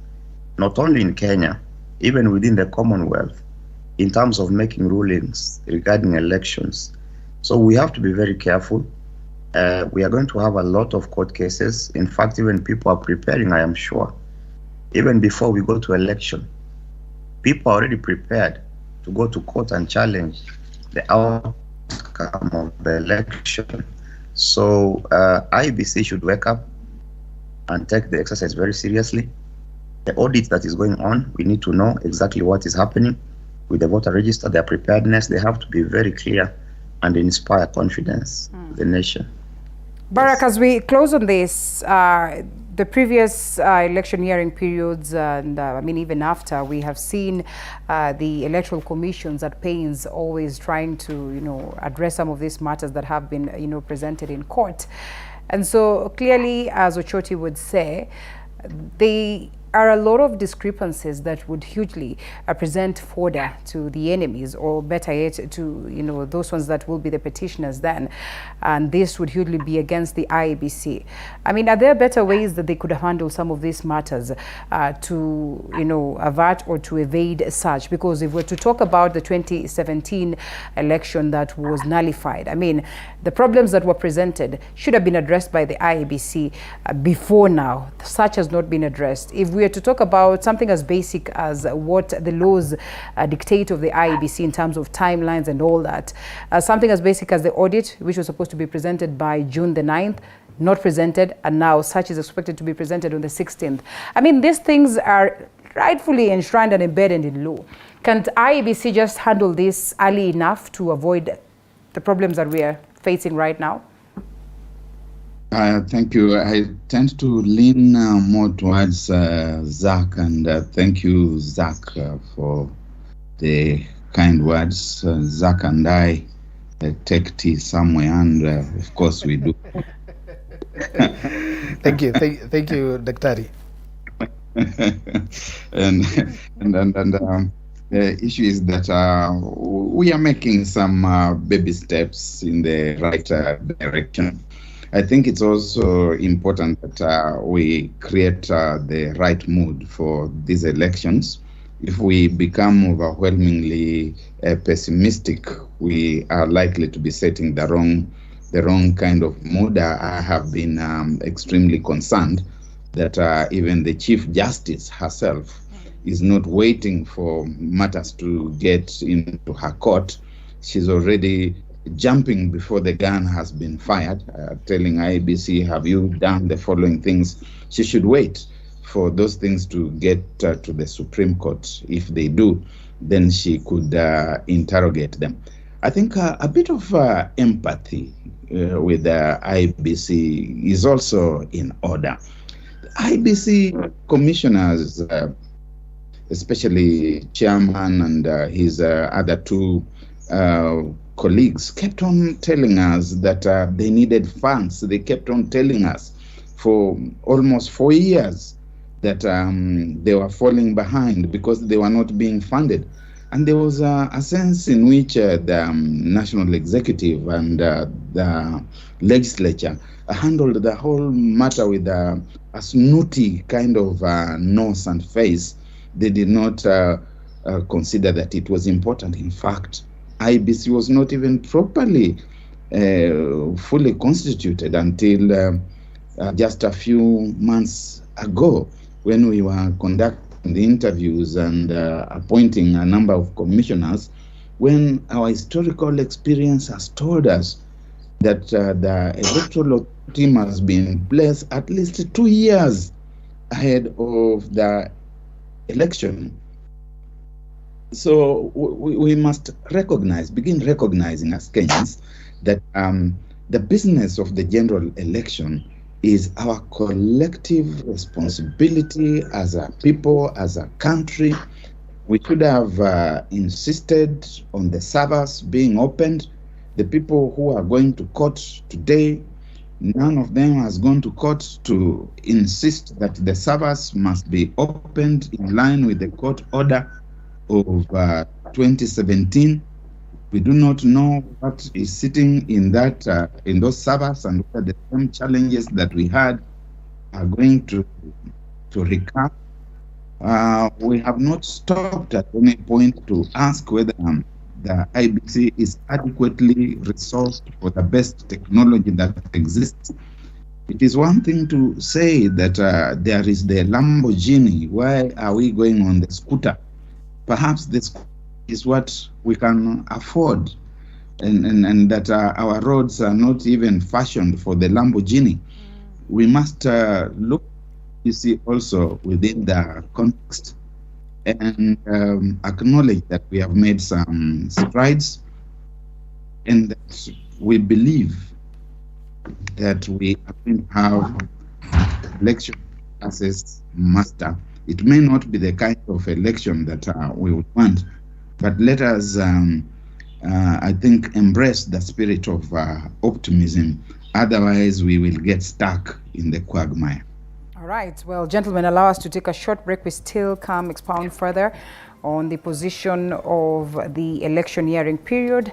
not only in Kenya, even within the Commonwealth, in terms of making rulings regarding elections. So we have to be very careful. We are going to have a lot of court cases. In fact, even people are preparing, I am sure. Even before we go to election, people are already prepared to go to court and challenge the outcome of the election. So IEBC should wake up and take the exercise very seriously. The audit that is going on, we need to know exactly what is happening with the voter register, their preparedness. They have to be very clear and inspire confidence in the nation.
Barak, as we close on this, the previous election hearing periods, and I mean even after, we have seen the electoral commissions at pains always trying to address some of these matters that have been presented in court. And so clearly, as Ochoti would say, they are a lot of discrepancies that would hugely present fodder to the enemies, or better yet, to those ones that will be the petitioners then, and this would hugely be against the IEBC. I mean, are there better ways that they could have handled some of these matters to avert or to evade such? Because if we're to talk about the 2017 election that was nullified, I mean, the problems that were presented should have been addressed by the IEBC before now. Such has not been addressed. If we are to talk about something as basic as what the laws dictate of the IEBC in terms of timelines and all that, something as basic as the audit, which was supposed to be presented by June the 9th, not presented, and now such is expected to be presented on the 16th. I mean, these things are rightfully enshrined and embedded in law. Can't IEBC just handle this early enough to avoid the problems that we are facing right now?
Thank you. I tend to lean more towards Zach, and thank you, Zach, for the kind words. Zach and I take tea somewhere, and of course we do.
Thank you, Daktari.
and the issue is that we are making some baby steps in the right direction. I think it's also important that we create the right mood for these elections. If we become overwhelmingly pessimistic, we are likely to be setting the wrong kind of mood. I have been extremely concerned that even the Chief Justice herself is not waiting for matters to get into her court. She's already jumping before the gun has been fired, telling IEBC, have you done the following things? She should wait for those things to get to the Supreme Court. If they do, then she could interrogate them. I think a bit of empathy with the IEBC is also in order. IEBC commissioners, especially chairman and his other two colleagues, kept on telling us that they needed funds. They kept on telling us for almost 4 years that they were falling behind because they were not being funded. And there was a sense in which the national executive and the legislature handled the whole matter with a snooty kind of nose and face. They did not consider that it was important. In fact, IEBC was not even properly fully constituted until just a few months ago, when we were conducting the interviews and appointing a number of commissioners, when our historical experience has told us that the electoral team has been placed at least 2 years ahead of the election. So we must begin recognizing as Kenyans that the business of the general election is our collective responsibility as a people, as a country. We should have insisted on the servers being opened. The people who are going to court today, none of them has gone to court to insist that the servers must be opened in line with the court order of 2017. We do not know what is sitting in that in those servers, and whether the same challenges that we had are going to recur. We have not stopped at any point to ask whether the IEBC is adequately resourced for the best technology that exists. It is one thing to say that there is the Lamborghini. Why are we going on the scooter? Perhaps this is what we can afford, and that our roads are not even fashioned for the Lamborghini. We must look, you see, also within the context, and acknowledge that we have made some strides, and that we believe that we have election process master. It may not be the kind of election that we would want, but let us, I think, embrace the spirit of optimism. Otherwise, we will get stuck in the quagmire.
All right. Well, gentlemen, allow us to take a short break. We still come expound further on the position of the electioneering period,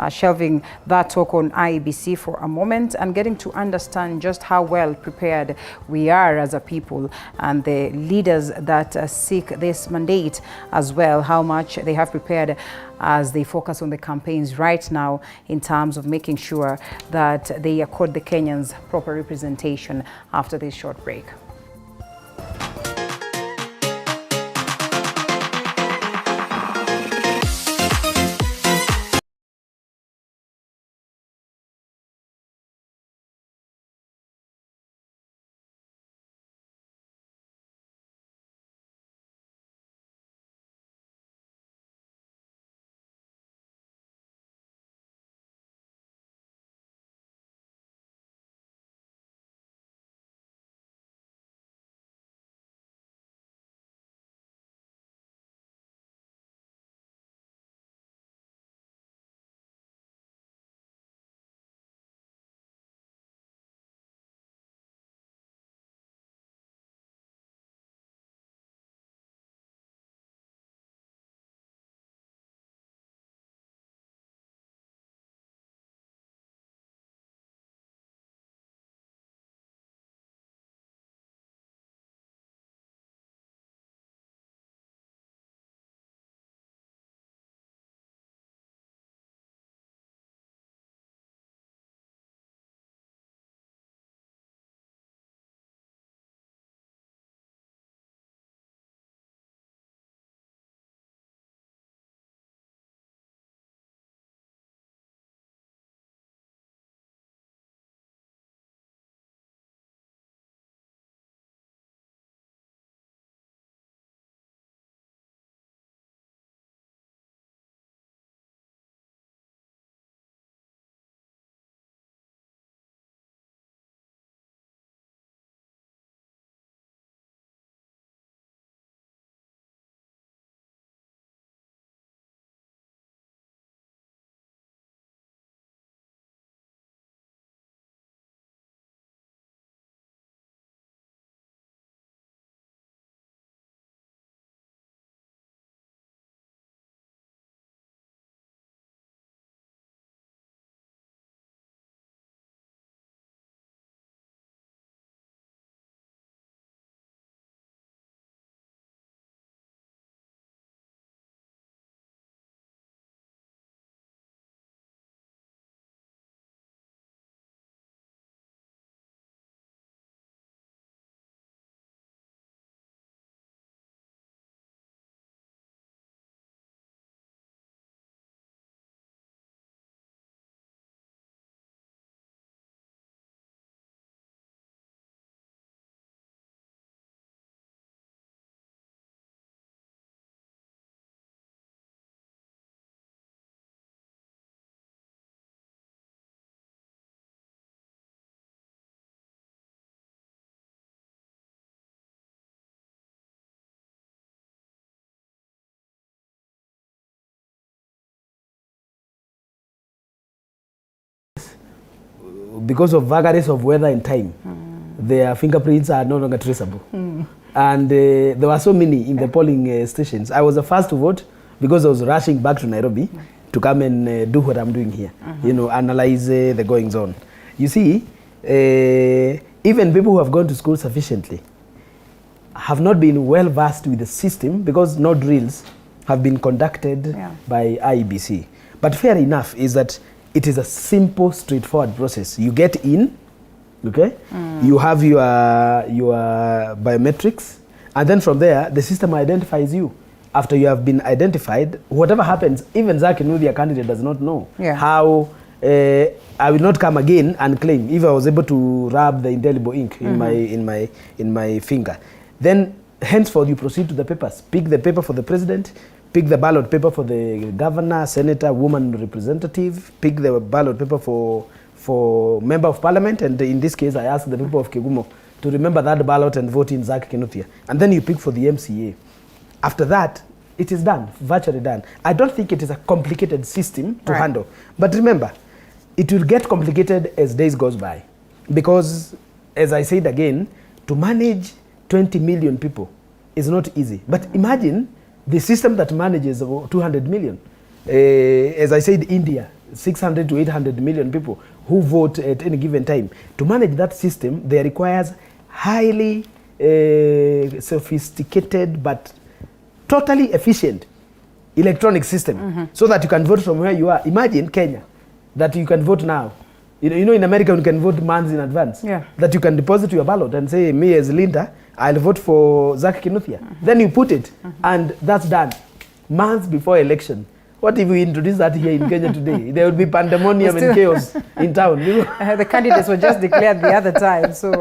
shelving that talk on IEBC for a moment and getting to understand just how well prepared we are as a people, and the leaders that seek this mandate as well, how much they have prepared as they focus on the campaigns right now in terms of making sure that they accord the Kenyans proper representation after this short break.
because of vagaries of weather and time, their fingerprints are no longer traceable. And there were so many in the polling stations. I was the first to vote because I was rushing back to Nairobi to come and do what I'm doing here, you know, analyze the goings on. You see, even people who have gone to school sufficiently have not been well versed with the system because no drills have been conducted by IEBC. But fair enough is that it is a simple, straightforward process. You get in, okay? You have your biometrics, and then from there, the system identifies you. After you have been identified, whatever happens, even Zach Kinuthia candidate does not know how. I will not come again and claim if I was able to rub the indelible ink in my finger. Then henceforth you proceed to the papers. Pick the paper for the president, pick the ballot paper for the governor, senator, woman representative, pick the ballot paper for member of parliament, and in this case I ask the people of Kegumo to remember that ballot and vote in Zach Kinuthia. And then you pick for the MCA. After that, it is done, virtually done. I don't think it is a complicated system to handle. But remember, it will get complicated as days goes by. Because, as I said again, to manage 20 million people is not easy. But imagine the system that manages 200 million. As I said, India, 600 to 800 million people who vote at any given time. To manage that system, there requires highly sophisticated but totally efficient electronic system so that you can vote from where you are. Imagine Kenya, that you can vote now. You know, in America, you can vote months in advance. That you can deposit your ballot and say, me as Linda, I'll vote for Zach Kinuthia. Then you put it, and that's done. Months before election. What if we introduce that here in Kenya today? There would be pandemonium and chaos in town. You know?
The candidates were just declared the other time, so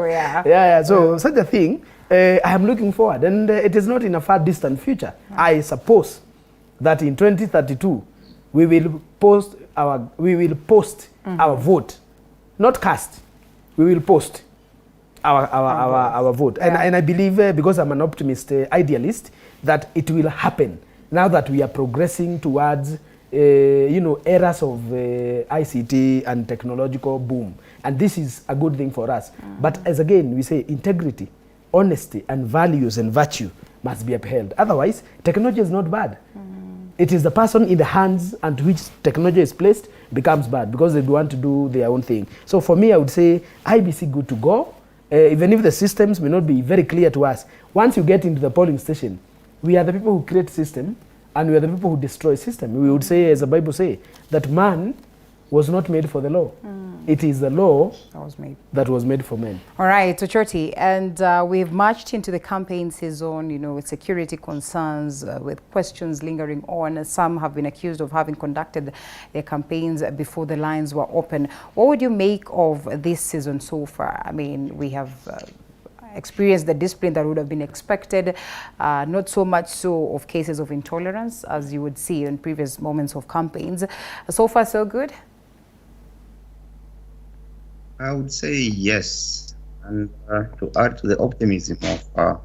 So such a thing, I am looking forward, and it is not in a far distant future. I suppose that in 2032, we will post our vote, not cast. We will post our vote, and I believe because I'm an optimist, idealist, that it will happen now that we are progressing towards eras of ICT and technological boom, and this is a good thing for us. But as again we say, integrity, honesty, and values and virtue must be upheld. Otherwise, technology is not bad. It is the person in the hands and which technology is placed becomes bad because they want to do their own thing. So for me, I would say IBC good to go, even if the systems may not be very clear to us. Once you get into the polling station, we are the people who create system and we are the people who destroy system. We would say, as the Bible say, that man was not made for the law. It is the law that was made for men.
All right, Ochoti, and we've marched into the campaign season, you know, with security concerns, with questions lingering on. Some have been accused of having conducted their campaigns before the lines were open. What would you make of this season so far? I mean, we have experienced the discipline that would have been expected, not so much so of cases of intolerance as you would see in previous moments of campaigns. So far, so good?
I would say yes, and to add to the optimism of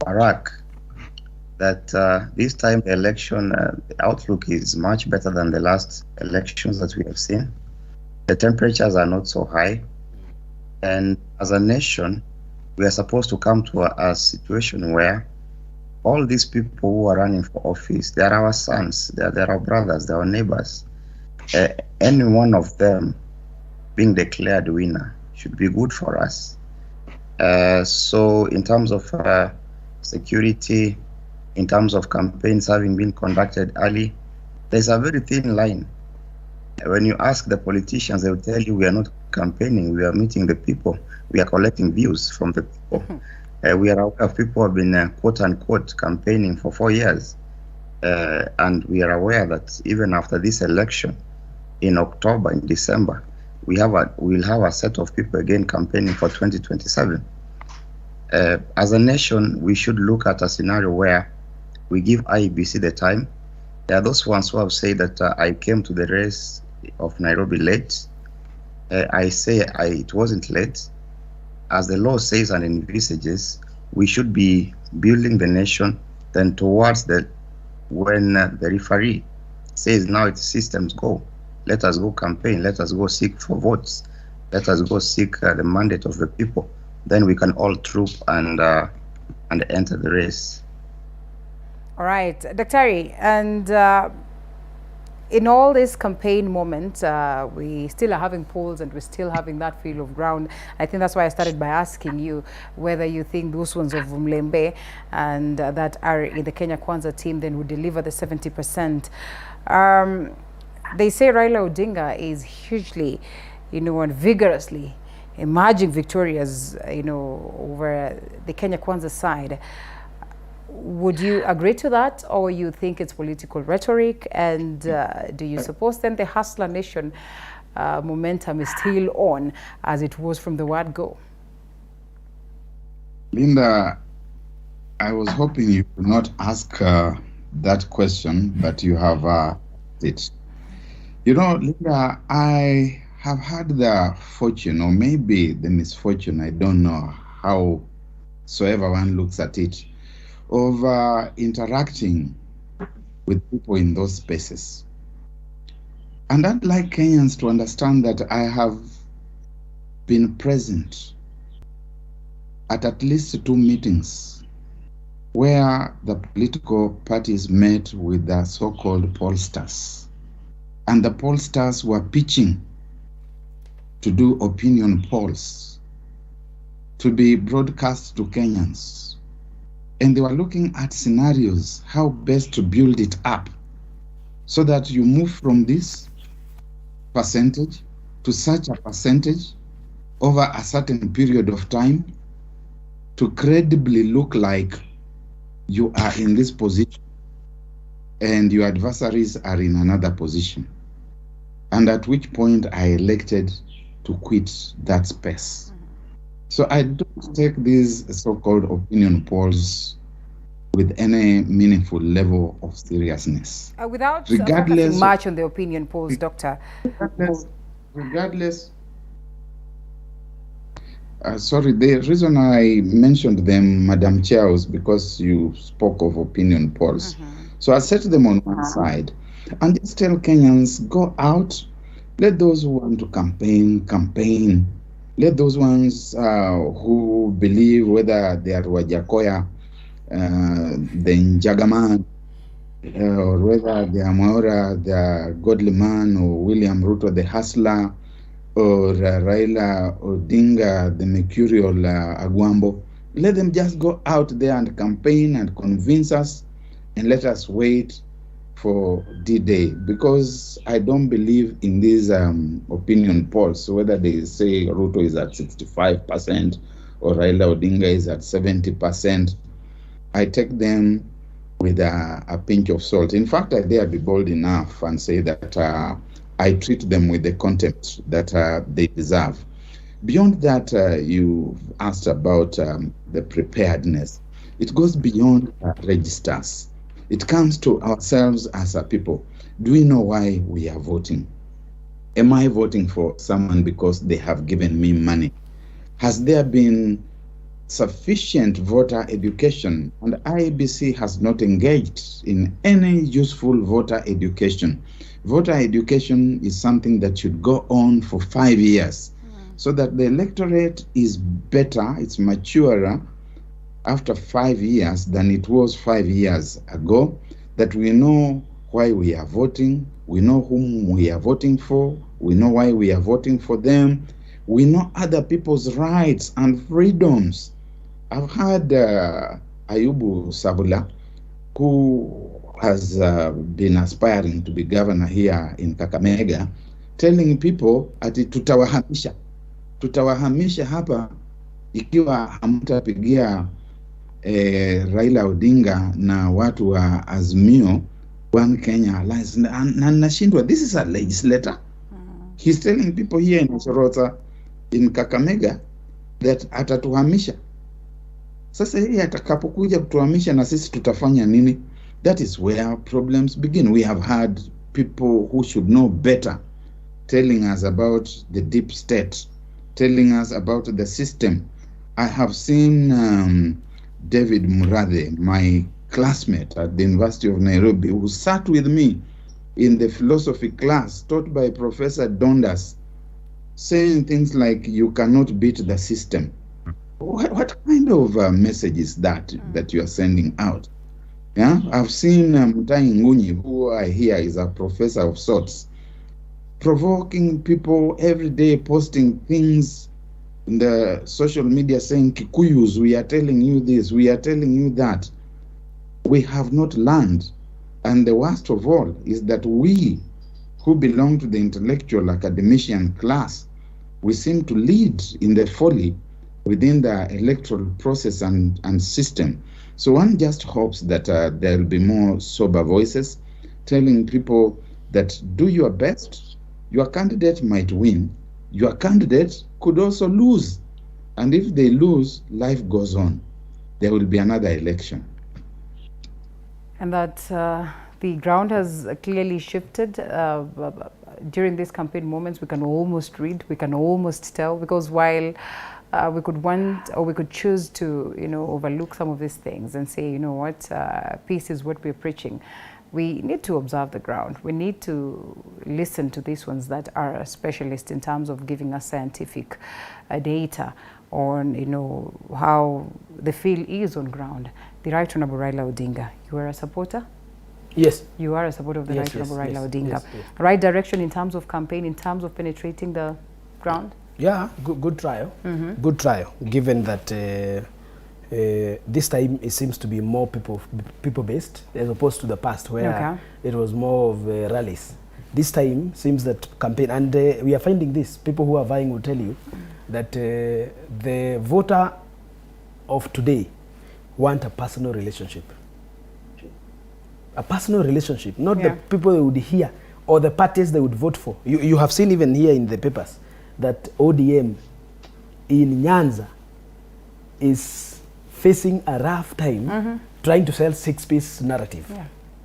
Iraq, that this time the election, the outlook is much better than the last elections that we have seen. The temperatures are not so high, and as a nation, we are supposed to come to a situation where all these people who are running for office, they are our sons, they are our brothers, they are our neighbors. Any one of them being declared winner should be good for us. So in terms of security, in terms of campaigns having been conducted early, there's a very thin line. When you ask the politicians, they will tell you we are not campaigning, we are meeting the people, we are collecting views from the people. We are aware of people who have been quote unquote campaigning for 4 years. And we are aware that even after this election, in October, in December, we'll have a set of people again campaigning for 2027. As a nation, we should look at a scenario where we give IEBC the time. There are those ones who have said that I came to the race of Nairobi late. I say it wasn't late. As the law says and envisages, we should be building the nation then towards when the referee says now it's systems go. Let us go campaign. Let us go seek for votes. Let us go seek the mandate of the people. Then we can all troop and enter the race.
All right, Daktari, and in all these campaign moments, we still are having polls and we're still having that feel of ground. I think that's why I started by asking you whether you think those ones of Mlembe and that are in the Kenya Kwanza team then would deliver the 70%. They say Raila Odinga is hugely, and vigorously emerging victorious, over the Kenya Kwanza side. Would you agree to that, or you think it's political rhetoric? And do you suppose then the Hustler Nation momentum is still on as it was from the word go?
Linda, I was hoping you would not ask that question, but you have it. Linda, I have had the fortune, or maybe the misfortune, I don't know howsoever one looks at it, of interacting with people in those spaces. And I'd like Kenyans to understand that I have been present at least 2 meetings where the political parties met with the so-called pollsters. And the pollsters were pitching to do opinion polls to be broadcast to Kenyans. And they were looking at scenarios, how best to build it up so that you move from this percentage to such a percentage over a certain period of time to credibly look like you are in this position and your adversaries are in another position. And at which point I elected to quit that space. So I don't take these so-called opinion polls with any meaningful level of seriousness.
Without focusing much on the opinion polls, Doctor.
Regardless, sorry, the reason I mentioned them, Madam Chair, was because you spoke of opinion polls. So I set them on one side and just tell Kenyans, go out, let those who want to campaign. Let those ones who believe whether they are Wajakoya, the Njagaman, or whether they are Maura, the godly man, or William Ruto, the hustler, or Raila Odinga, the mercurial Agwambo, let them just go out there and campaign and convince us, and let us wait for D-Day, because I don't believe in these opinion polls. So whether they say Ruto is at 65% or Raila Odinga is at 70%, I take them with a pinch of salt. In fact, I dare be bold enough and say that I treat them with the contempt that they deserve. Beyond that, you asked about the preparedness. It goes beyond registers. It comes to ourselves as a people. Do we know why we are voting? Am I voting for someone because they have given me money? Has there been sufficient voter education? And IEBC has not engaged in any useful voter education. Voter education is something that should go on for 5 years so that the electorate is better, it's maturer after 5 years than it was 5 years ago, that we know why we are voting, we know whom we are voting for, we know why we are voting for them, we know other people's rights and freedoms. I've heard Ayubu Sabula, who has been aspiring to be governor here in Kakamega, telling people ati tutawahamisha hapa ikiwa hamtapigia Raila Odinga na watu wa Azimio One Kenya Alliance. Na nashindwa, this is a legislator. He's telling people here in Sorota, in Kakamega, that atatuhamisha. Sasa yeye atakapokuja kutuhamisha na sisi tutafanya nini? That is where problems begin. We have had people who should know better telling us about the deep state, telling us about the system. I have seen David Murathe, my classmate at the University of Nairobi, who sat with me in the philosophy class taught by Professor Dondas, saying things like, you cannot beat the system. What kind of message is that you are sending out? Yeah, I've seen Mutai Ngunyi, who I hear is a professor of sorts, provoking people every day, posting things in the social media saying, Kikuyus, we are telling you this, we are telling you that. We have not learned. And the worst of all is that we, who belong to the intellectual academician class, we seem to lead in the folly within the electoral process and system. So one just hopes that there will be more sober voices telling people that do your best. Your candidate might win. Your candidate could also lose. And if they lose, life goes on. There will be another election.
And that the ground has clearly shifted. During these campaign moments, we can almost read, we can almost tell, because while we could want, or we could choose to, overlook some of these things and say, you know what, peace is what we're preaching. We need to observe the ground. We need to listen to these ones that are specialists in terms of giving us scientific data on, how the feel is on ground. The Right Honorable Raila Odinga, you are a supporter?
Yes.
You are a supporter of the Right Honorable Raila Odinga.
Yes.
Right direction in terms of campaign, in terms of penetrating the ground?
Yeah, good trial. Good trial, given that this time it seems to be more people-based as opposed to the past where it was more of rallies. This time seems that campaign, and we are finding this, people who are vying will tell you that the voter of today want a personal relationship. A personal relationship, not the people they would hear or the parties they would vote for. You have seen even here in the papers that ODM in Nyanza is facing a rough time trying to sell six-piece narrative.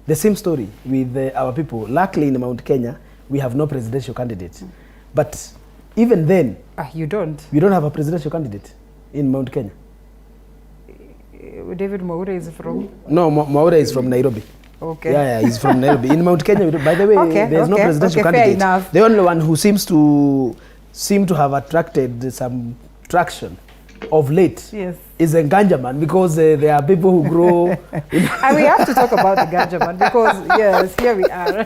The same story with our people. Luckily in Mount Kenya, we have no presidential candidate. But even then,
you don't
have a presidential candidate in Mount Kenya.
David Mwaura is from?
No, Mwaura is from Nairobi.
Okay.
Yeah, he's from Nairobi. In Mount Kenya, by the way, there's no presidential candidate.
Fair enough.
The only one who seems to have attracted some traction of late is a ganja man, because there are people who grow.
And we have to talk about the ganja man because yes, here we are.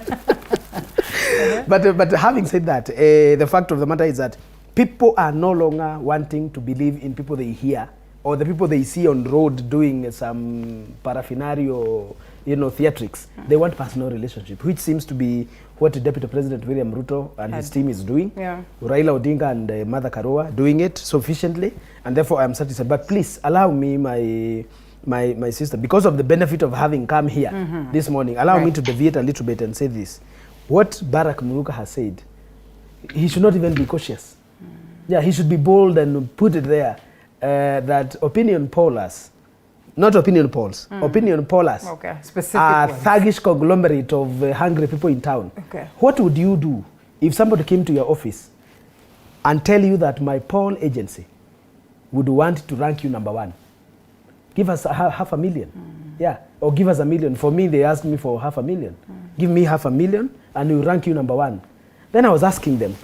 But having said that, the fact of the matter is that people are no longer wanting to believe in people they hear or the people they see on the road doing some paraphernalia or theatrics. They want personal relationship, which seems to be what Deputy President William Ruto and his team is doing. Raila Odinga and Mother Karua doing it sufficiently, and therefore I am satisfied. But please allow me, my sister, because of the benefit of having come here this morning, allow me to deviate a little bit and say this. What Barack Muruka has said, he should not even be cautious. Yeah, he should be bold and put it there that opinion pollers, not opinion polls, opinion pollers are thuggish conglomerate of hungry people in town. What would you do if somebody came to your office and tell you that my poll agency would want to rank you number one? Give us $500,000. Yeah, or give us $1 million. For me, they asked me for $500,000. Give me $500,000 and we rank you number one. Then I was asking them,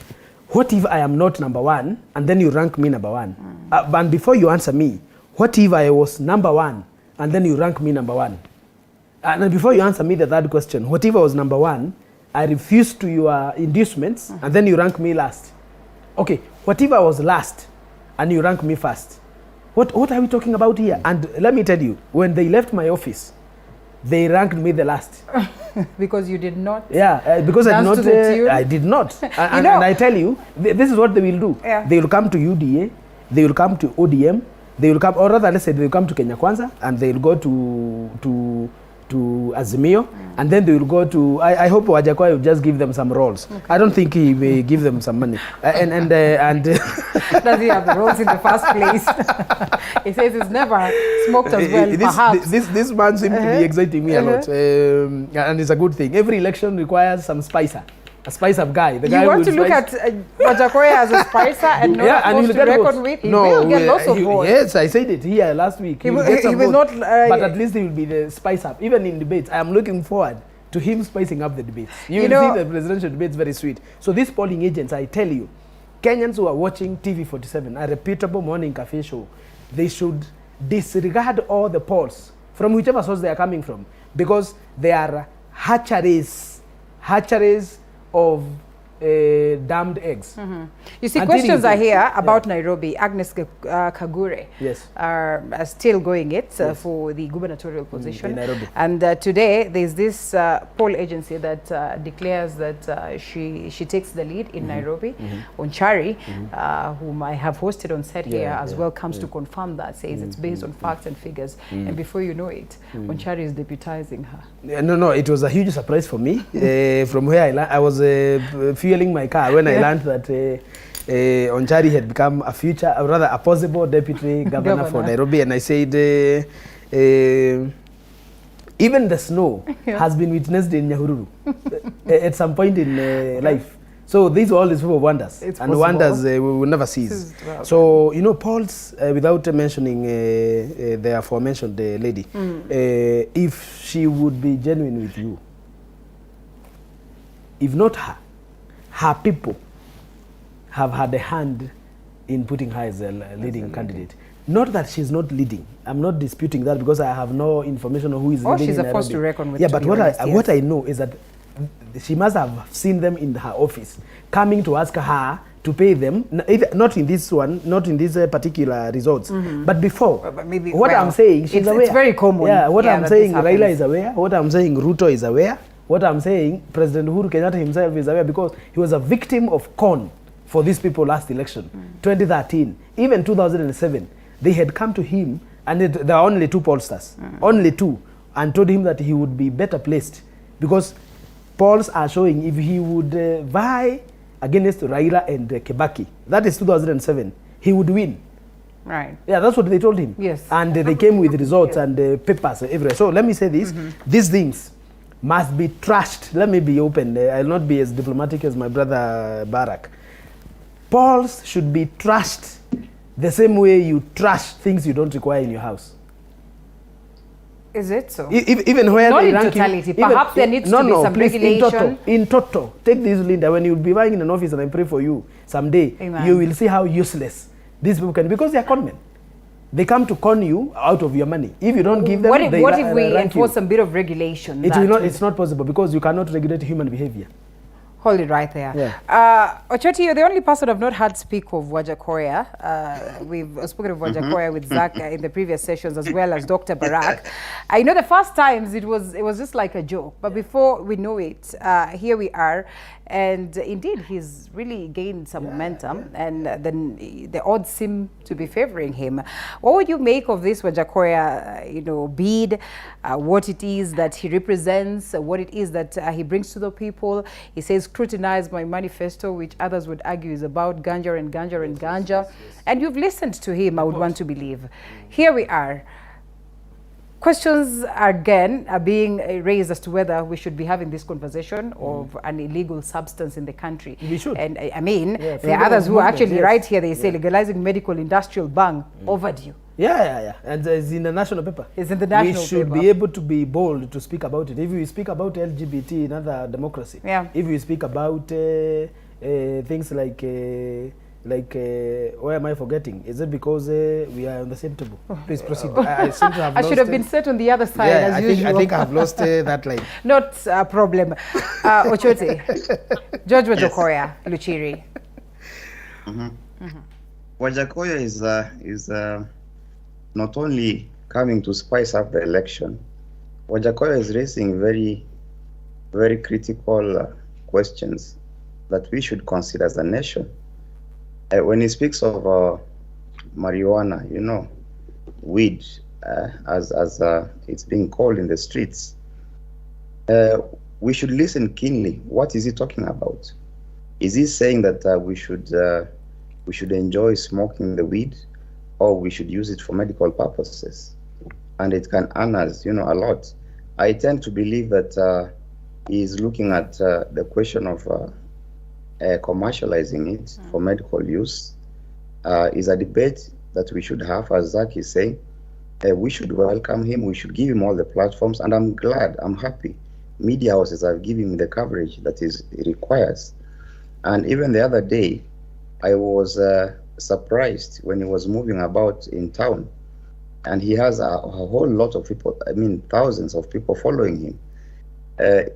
what if I am not number one and then you rank me number one? And before you answer me, what if I was number one and then you rank me number one? And before you answer me the third question, what if I was number one, I refused to your inducements and then you rank me last? Okay, what if I was last and you rank me first? What are we talking about here? And let me tell you, when they left my office, they ranked me the last.
Because you did not?
Yeah, because I did not. And I tell you, this is what they will do. They will come to UDA, they will come to ODM, they will come, or rather let's say they will come to Kenya Kwanza, and they will go to Azimio, and then they will go to, I hope Wajakoya will just give them some roles. I don't think he may give them some money. And
does he have the roles in the first place? He says he's never smoked as well, perhaps.
This man seems to be exciting me a lot, and it's a good thing. Every election requires some spicer. A spice-up guy. The guy
you want to look at Wajakoya as a spicer and not and to reckon with? He will get lots of votes.
Yes, I said it here last week.
He will not,
but at least he will be the spice-up. Even in debates, I am looking forward to him spicing up the debates. You
You
will
know,
see the presidential debates very sweet. So these polling agents, I tell you, Kenyans who are watching TV47, a reputable morning cafe show, they should disregard all the polls from whichever source they are coming from, because they are hatcheries of damned eggs.
You see,
Until
questions
you
are
do.
here about Nairobi. Agnes Kagure
Yes.
are still going it
Yes.
for the gubernatorial position.
in Nairobi.
And today there's this poll agency that declares that she takes the lead in Nairobi. Onchari, whom I have hosted on set here as well, comes to confirm that, says it's based on facts and figures. And before you know it, Onchari is deputizing her.
No, it was a huge surprise for me. From where I was fueling my car when I learned that Onchari had become a future, or rather a possible deputy governor for Nairobi. And I said, even the snow has been witnessed in Nyahururu at some point in life. So these are all is full of wonders,
It's
and
possible.
wonders we will never cease. So, you know, polls, without mentioning the aforementioned lady, if she would be genuine with you, if not her, her people have had a hand in putting her as a leading candidate. Not that she's not leading. I'm not disputing that, because I have no information on who is leading
She's
in
a force
Nairobi.
to reckon with.
Yeah,
to
but
be
what
honest,
what I know is that she must have seen them in her office, coming to ask her to pay them, not in this one, not in these particular results, but before.
But maybe,
what I'm saying, she's aware.
It's very common.
Yeah, what I'm
that
saying,
this
Raila
happens.
is aware. What I'm saying, Ruto is aware. What I'm saying, President Uhuru Kenyatta himself is aware, because he was a victim of con for these people last election, 2013, even 2007. They had come to him, and there are only two pollsters, only two, and told him that he would be better placed, because polls are showing if he would vie against Raila and Kibaki, that is 2007, he would win.
Right.
Yeah, that's what they told him.
Yes.
And they came with results and papers everywhere. So let me say this, these things must be trashed. Let me be open. I'll not be as diplomatic as my brother Barack. Polls should be trashed the same way you trash things you don't require in your house.
Is it so?
Even where
Not
they
in
rank
totality.
even-
Perhaps there needs to be some
please,
regulation.
In total, take this, Linda. When you'll be buying in an office, and I pray for you someday,
Amen.
you will see how useless these people can be, because they are conmen. They come to con you out of your money. If you don't give them,
What if
they
we
rank
enforce
you.
a bit of regulation?
It
that
will not.
would-
It's not possible, because you cannot regulate human behavior.
Hold it right there.
Yeah.
Ochoti, you're the only person I've not heard speak of Wajakoya. We've spoken of Wajakoya with Zach in the previous sessions, as well as Dr. Barak. I know the first times it was just like a joke, but before we know it, here we are. And indeed, he's really gained some momentum, and then the odds seem to be favoring him. What would you make of this Wajakoya, bid? What it is that he represents, what it is that he brings to the people? He says, "Scrutinize my manifesto," which others would argue is about ganja and ganja and ganja. And you've listened to him, I would want to believe. Here we are. Questions again are being raised as to whether we should be having this conversation of an illegal substance in the country.
We should.
And I mean,
Yeah,
there are others who are actually
yes.
right here. They say legalizing medical industrial bang overdue.
Yeah. And it's in the national paper.
It's in the national
We should
paper.
be able to be bold to speak about it. If we speak about LGBT in other democracy, if we speak about things like why am I forgetting? Is it because we are on the same table? Please proceed. I seem to have
I should have been set on the other side as usual.
I think I have lost that line.
Not a problem. Ochote, George Wajakoya, Luchiri.
Wajakoya is not only coming to spice up the election. Wajakoya is raising very, very critical questions that we should consider as a nation. When he speaks of marijuana, weed, as it's being called in the streets, we should listen keenly. What is he talking about? Is he saying that we should enjoy smoking the weed, or we should use it for medical purposes, and it can earn us, a lot? I tend to believe that he is looking at the question of commercializing it for medical use. Is a debate that we should have, as Zach is saying. We should welcome him. We should give him all the platforms, and I'm glad, I'm happy media houses are giving me the coverage that it requires. And even the other day, I was surprised when he was moving about in town, and he has a whole lot of people, I mean, thousands of people following him.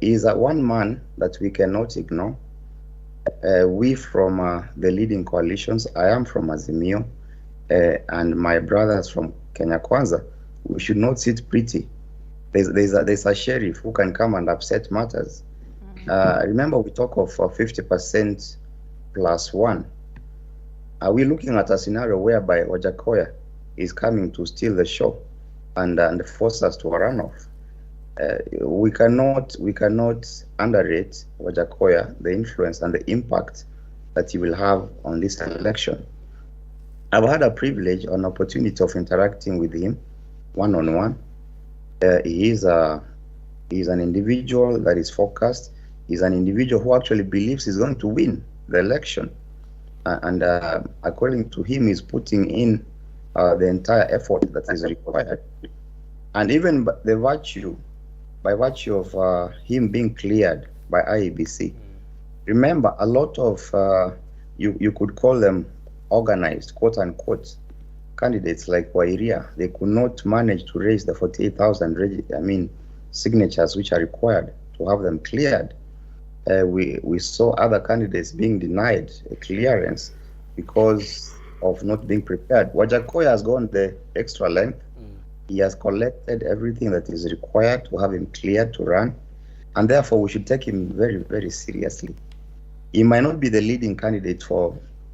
He's one man that we cannot ignore. We from the leading coalitions, I am from Azimio, and my brothers from Kenya Kwanza, we should not sit pretty. There's a sheriff who can come and upset matters. Remember, we talk of 50% plus one. Are we looking at a scenario whereby Wajakoya is coming to steal the show and force us to a runoff? We cannot underrate Wajakoya, the influence and the impact that he will have on this election. I've had a privilege, an opportunity of interacting with him one-on-one. He is an individual that is focused. He's an individual who actually believes he's going to win the election. And according to him, he's putting in the entire effort that is required. And even by virtue of him being cleared by IEBC, remember, a lot of, you could call them organized, quote unquote, candidates like Wairia, they could not manage to raise the 48,000 signatures which are required to have them cleared. We saw other candidates being denied a clearance because of not being prepared. Wajakoya has gone the extra length. He has collected everything that is required to have him cleared to run, and therefore we should take him very, very seriously. He might not be the leading candidate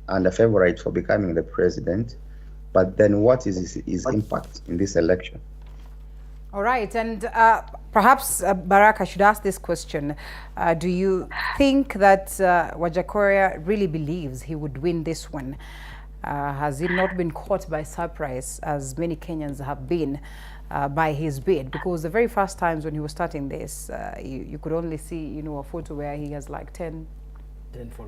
and a favorite for becoming the president, but then what is his impact in this election?
All right, and perhaps Barak, I should ask this question. Do you think that Wajakoya really believes he would win this one? Has he not been caught by surprise, as many Kenyans have been, by his bid? Because the very first times when he was starting this, you could only see, a photo where he has like 10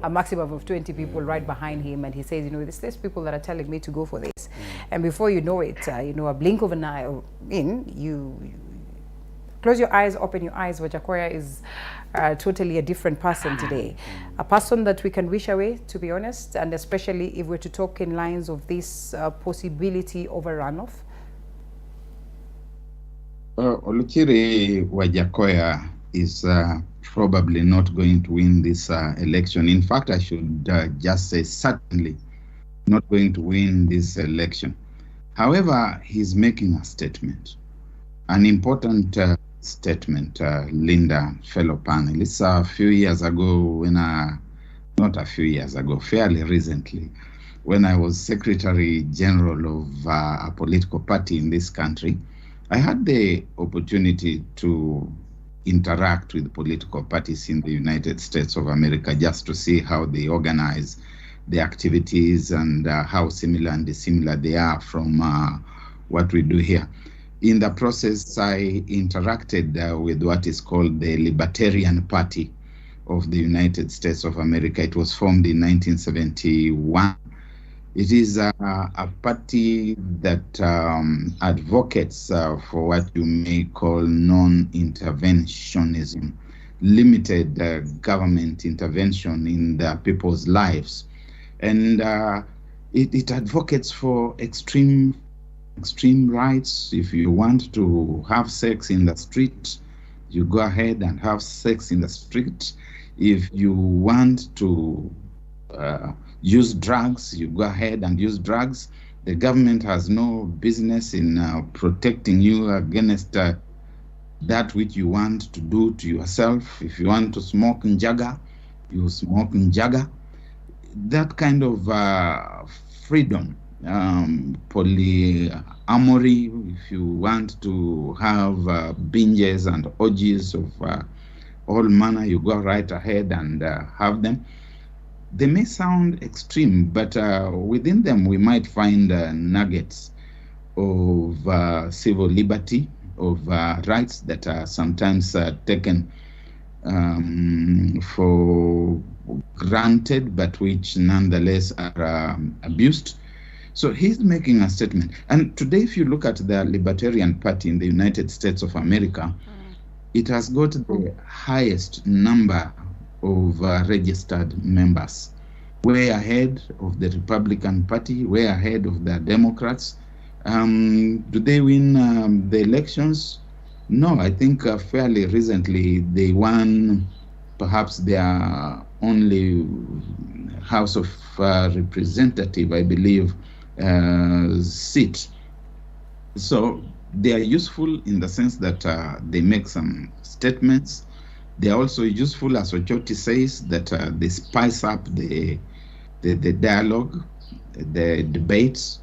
a maximum of 20 people right behind him, and he says, there's people that are telling me to go for this. And before you know it, a blink of an eye you close your eyes, open your eyes, Wajakoya is totally a different person today. A person that we can wish away, to be honest, and especially if we're to talk in lines of this possibility of a runoff.
Oluchiri Wajakoya is probably not going to win this election. In fact, I should just say certainly not going to win this election. However, he's making a statement, an important statement, Linda, fellow panelists. A few years ago, not a few years ago, fairly recently, when I was Secretary General of a political party in this country, I had the opportunity to interact with political parties in the United States of America just to see how they organize the activities and how similar and dissimilar they are from what we do here. In the process, I interacted with what is called the Libertarian Party of the United States of America. It was formed in 1971. It is a party that advocates for what you may call non-interventionism, limited government intervention in the people's lives. And it advocates for extreme rights. If you want to have sex in the street, you go ahead and have sex in the street. If you want to use drugs, you go ahead and use drugs. The government has no business in protecting you against that which you want to do to yourself. If you want to smoke njaga, you smoke njaga. That kind of freedom, polyamory, if you want to have binges and orgies of all manner, you go right ahead and have them. They may sound extreme, but within them we might find nuggets of civil liberty, of rights that are sometimes taken for granted, but which nonetheless are abused. So he's making a statement. And today, if you look at the Libertarian Party in the United States of America, it has got the highest number of registered members, way ahead of the Republican Party, way ahead of the Democrats. Do they win the elections? No, I think fairly recently they won perhaps their only House of Representative, I believe, seat. So they are useful in the sense that they make some statements. They are also useful, as Ochoti says, that they spice up the dialogue, the debates.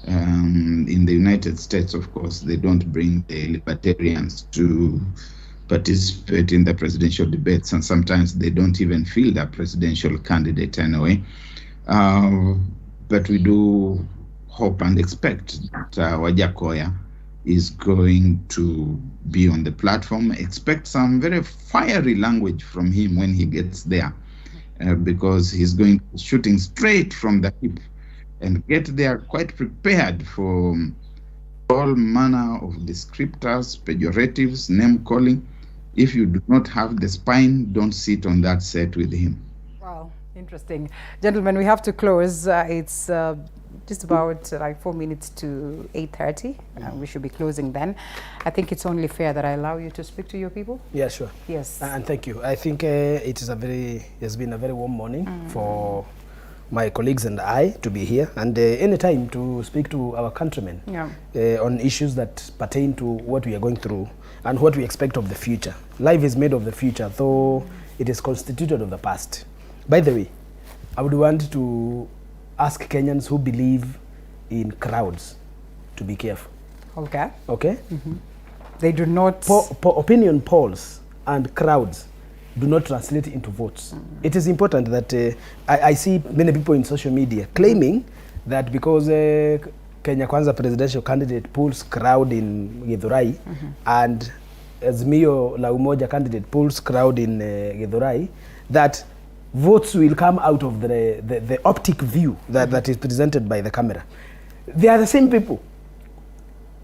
In the United States, of course, they don't bring the libertarians to participate in the presidential debates, and sometimes they don't even field a presidential candidate anyway. But we do hope and expect that Wajakoya is going to be on the platform. Expect some very fiery language from him when he gets there, because he's going shooting straight from the hip, and get there quite prepared for all manner of descriptors, pejoratives, name calling. If you do not have the spine, don't sit on that set with him.
Wow, interesting. Gentlemen, we have to close. It's just about like 4 minutes to 8:30. We should be closing then. I think it's only fair that I allow you to speak to your people.
Yeah, sure.
Yes.
And thank you. I think it's been a very warm morning for my colleagues and I to be here, and any time to speak to our countrymen on issues that pertain to what we are going through and what we expect of the future. Life is made of the future, though it is constituted of the past. By the way, I would want to ask Kenyans who believe in crowds to be careful.
Okay.
Okay?
They do not...
Opinion polls and crowds do not translate into votes. It is important that I see many people in social media claiming that because Kenya Kwanza presidential candidate pulls crowd in Githurai and Azimio la Umoja candidate pulls crowd in Githurai, that votes will come out of the optic view that is presented by the camera. They are the same people.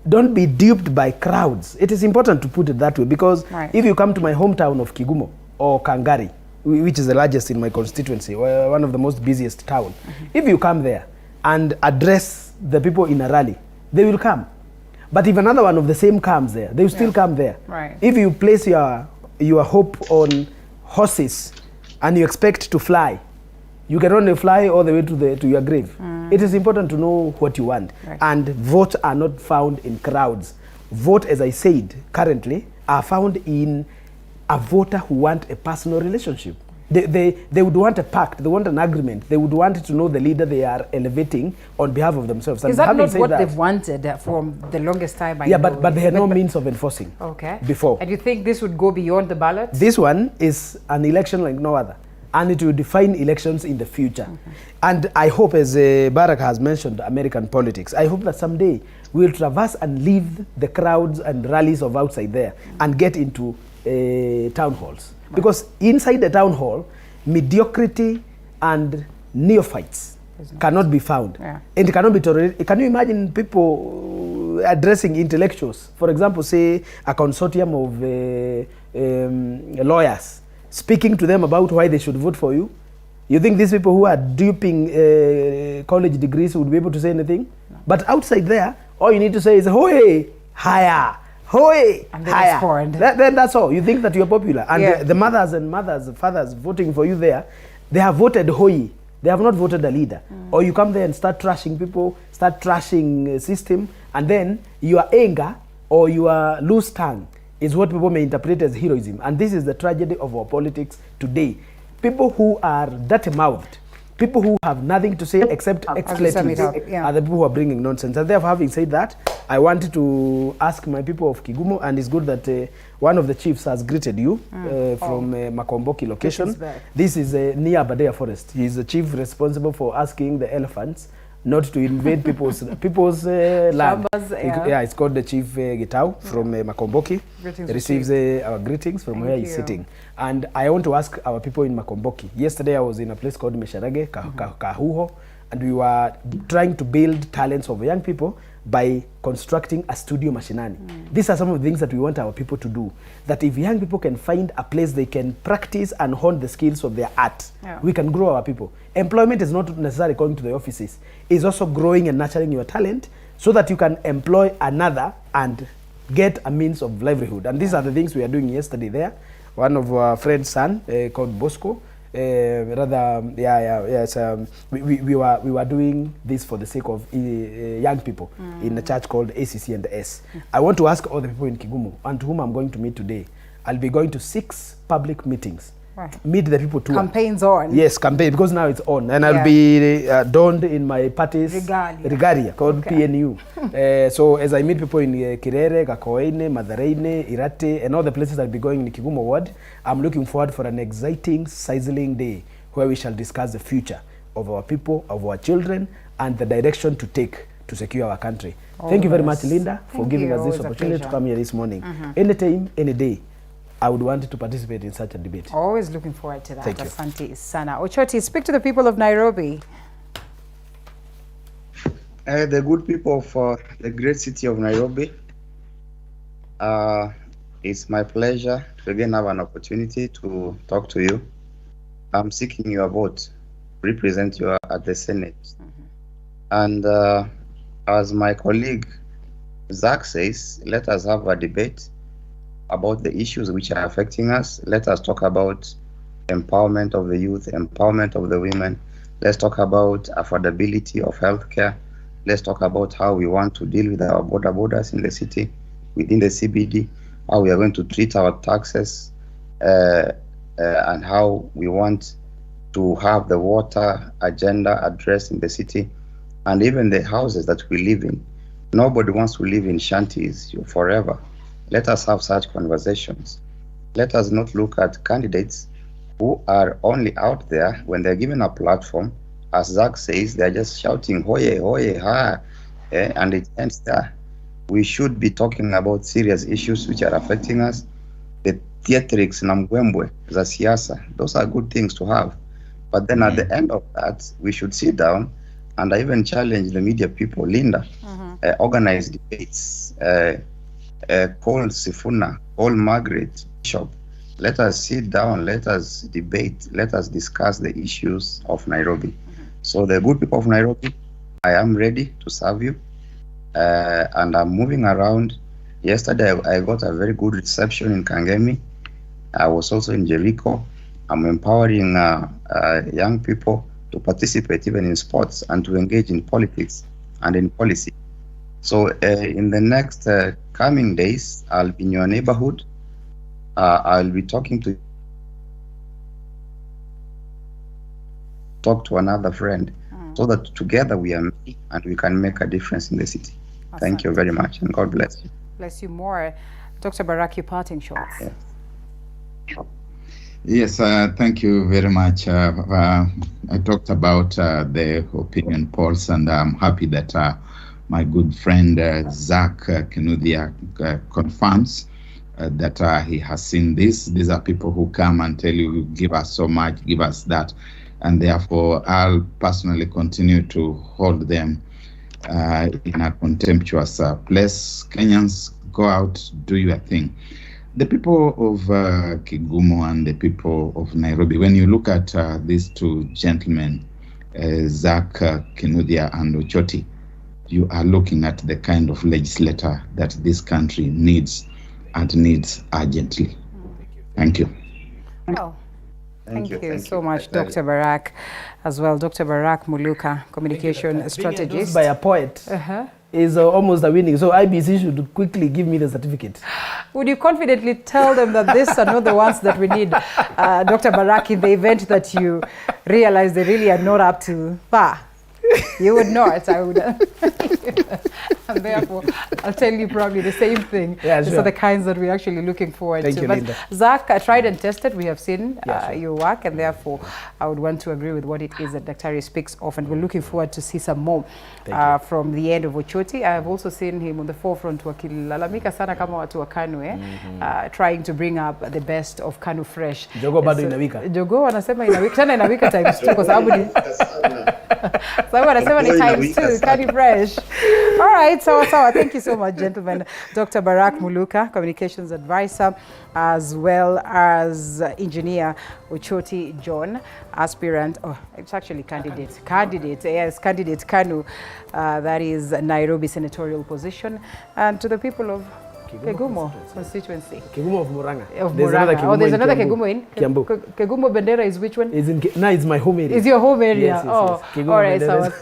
Don't be duped by crowds. It is important to put it that way, because if you come to my hometown of Kigumo or Kangari, which is the largest in my constituency, one of the most busiest town, if you come there and address the people in a rally, they will come. But if another one of the same comes there, they will still come there. If you place your hope on horses and you expect to fly, you can only fly all the way to your grave. It is important to know what you want. And votes are not found in crowds. Vote, as I said, currently are found in a voter who want a personal relationship. They would want a pact, they want an agreement, they would want to know the leader they are elevating on behalf of themselves.
Is that not what they've wanted for the longest time?
But they had no means of enforcing before. And
you think this would go beyond the ballot?
This one is an election like no other, and it will define elections in the future. And I hope, as Barack has mentioned, American politics, I hope that someday we'll traverse and leave the crowds and rallies of outside there and get into town halls. Because inside the town hall, mediocrity and neophytes cannot be found. And it cannot be tolerated. Can you imagine people addressing intellectuals? For example, say a consortium of lawyers, speaking to them about why they should vote for you. You think these people who are duping college degrees would be able to say anything? No. But outside there, all you need to say is, "Hoy, higher. Hoy, higher." Then that's all. You think that you're popular. And the mothers and fathers voting for you there, they have voted hoy. They have not voted a leader. Or you come there and start trashing people, start trashing system, and then your anger or your loose tongue is what people may interpret as heroism. And this is the tragedy of our politics today. People who are dirty-mouthed, people who have nothing to say except expletives are the people who are bringing nonsense. And therefore, having said that, I wanted to ask my people of Kigumo, and it's good that one of the chiefs has greeted you from Makomboki location. This is near Abadea Forest. He's the chief responsible for asking the elephants not to invade people's land. It's called the Chief Gitau from Makomboki. He receives our greetings from where he's sitting. And I want to ask our people in Makomboki. Yesterday I was in a place called Mesharage, Kahuho, and we were trying to build talents of young people. by constructing a studio mashinani. These are some of the things that we want our people to do. That if young people can find a place they can practice and hone the skills of their art, we can grow our people. Employment is not necessarily going to the offices. It's also growing and nurturing your talent so that you can employ another and get a means of livelihood. And these are the things we are doing yesterday there. One of our friend's son called Bosco, we were doing this for the sake of young people in a church called ACC and S. I want to ask all the people in Kigumu and whom I'm going to meet today. I'll be going to 6 public meetings. Meet the people too.
Campaigns on.
Yes, campaign, because now it's on. And I'll be donned in my party's regalia called PNU. So as I meet people in Kirere, Gakoine, Madhareine, Irate, and all the places I'll be going in Kigumu ward, I'm looking forward for an exciting, sizzling day where we shall discuss the future of our people, of our children, and the direction to take to secure our country. Thank you very much, Linda, for giving us this opportunity to come here this morning. Anytime, any day, I would want to participate in such a debate.
Always looking forward to that.
Thank you.
Asante sana. Ochoti, speak to the people of Nairobi.
The good people of the great city of Nairobi, it's my pleasure to again have an opportunity to talk to you. I'm seeking your vote, represent you at the Senate. And as my colleague Zach says, let us have a debate about the issues which are affecting us. Let us talk about empowerment of the youth, empowerment of the women. Let's talk about affordability of healthcare. Let's talk about how we want to deal with our borders in the city, within the CBD, how we are going to treat our taxes, and how we want to have the water agenda addressed in the city, and even the houses that we live in. Nobody wants to live in shanties forever. Let us have such conversations. Let us not look at candidates who are only out there when they're given a platform. As Zach says, they're just shouting, hoye, hoye, ha, and it ends there. We should be talking about serious issues which are affecting us. The theatrics na mbwembwe za siasa, those are good things to have. But then at the end of that, we should sit down, and I even challenge the media people, Linda, organize debates, call Sifuna, call Margaret, Bishop. Let us sit down, let us debate, let us discuss the issues of Nairobi. So the good people of Nairobi, I am ready to serve you, and I'm moving around. Yesterday, I got a very good reception in Kangemi. I was also in Jericho. I'm empowering young people to participate even in sports and to engage in politics and in policy. So in the next coming days, I'll be in your neighborhood. I'll be talking to another friend, so that together we are many and we can make a difference in the city. Awesome. Thank you very much, and God bless you.
Bless you more. Dr. Baraki, parting shots.
Yes, thank you very much. I talked about the opinion polls, and I'm happy that my good friend Zach Kinuthia confirms that he has seen this. These are people who come and tell you, give us so much, give us that. And therefore, I'll personally continue to hold them in a contemptuous place. Kenyans, go out, do your thing. The people of Kigumu and the people of Nairobi, when you look at these two gentlemen, Zach Kinuthia and Ochoti, you are looking at the kind of legislator that this country needs and needs urgently. Thank you.
Well, thank you so much, Dr. Barak, as well. Dr. Barak Muluka, communication strategist.
By a poet is almost a winning. So IEBC should quickly give me the certificate.
Would you confidently tell them that these are not the ones that we need, Dr. Barak, in the event that you realize they really are not up to par? You would not, I would. And therefore, I'll tell you probably the same thing.
Yeah,
These are the kinds that we're actually looking forward to.
You,
but
Linda.
Zach, tried and tested, we have seen your work, and therefore I would want to agree with what it is that Daktari speaks of, and we're looking forward to see some more from the end of Ochoti. I have also seen him on the forefront wakilalamika sana kama watu wa KANU, trying to bring up the best of KANU Fresh.
Jogo bado inawika.
Jogo wanasema inawika, tena inawika times 2 kwa sababu ni sababu wanasema ni times 2 KANU Fresh. All right, so thank you so much, gentlemen. Dr. Barak Muluka, Communications Advisor, as well as Engineer Uchoti John, aspirant, it's actually candidate, candidate Kanu, that is Nairobi senatorial position, and to the people of Kegumo constituency.
Kegumo of Muranga.
There's another Kegumo in
Kiambu.
Kegumo Bendera is which one?
It's my home area.
Is your home area?
Yes.
All right, so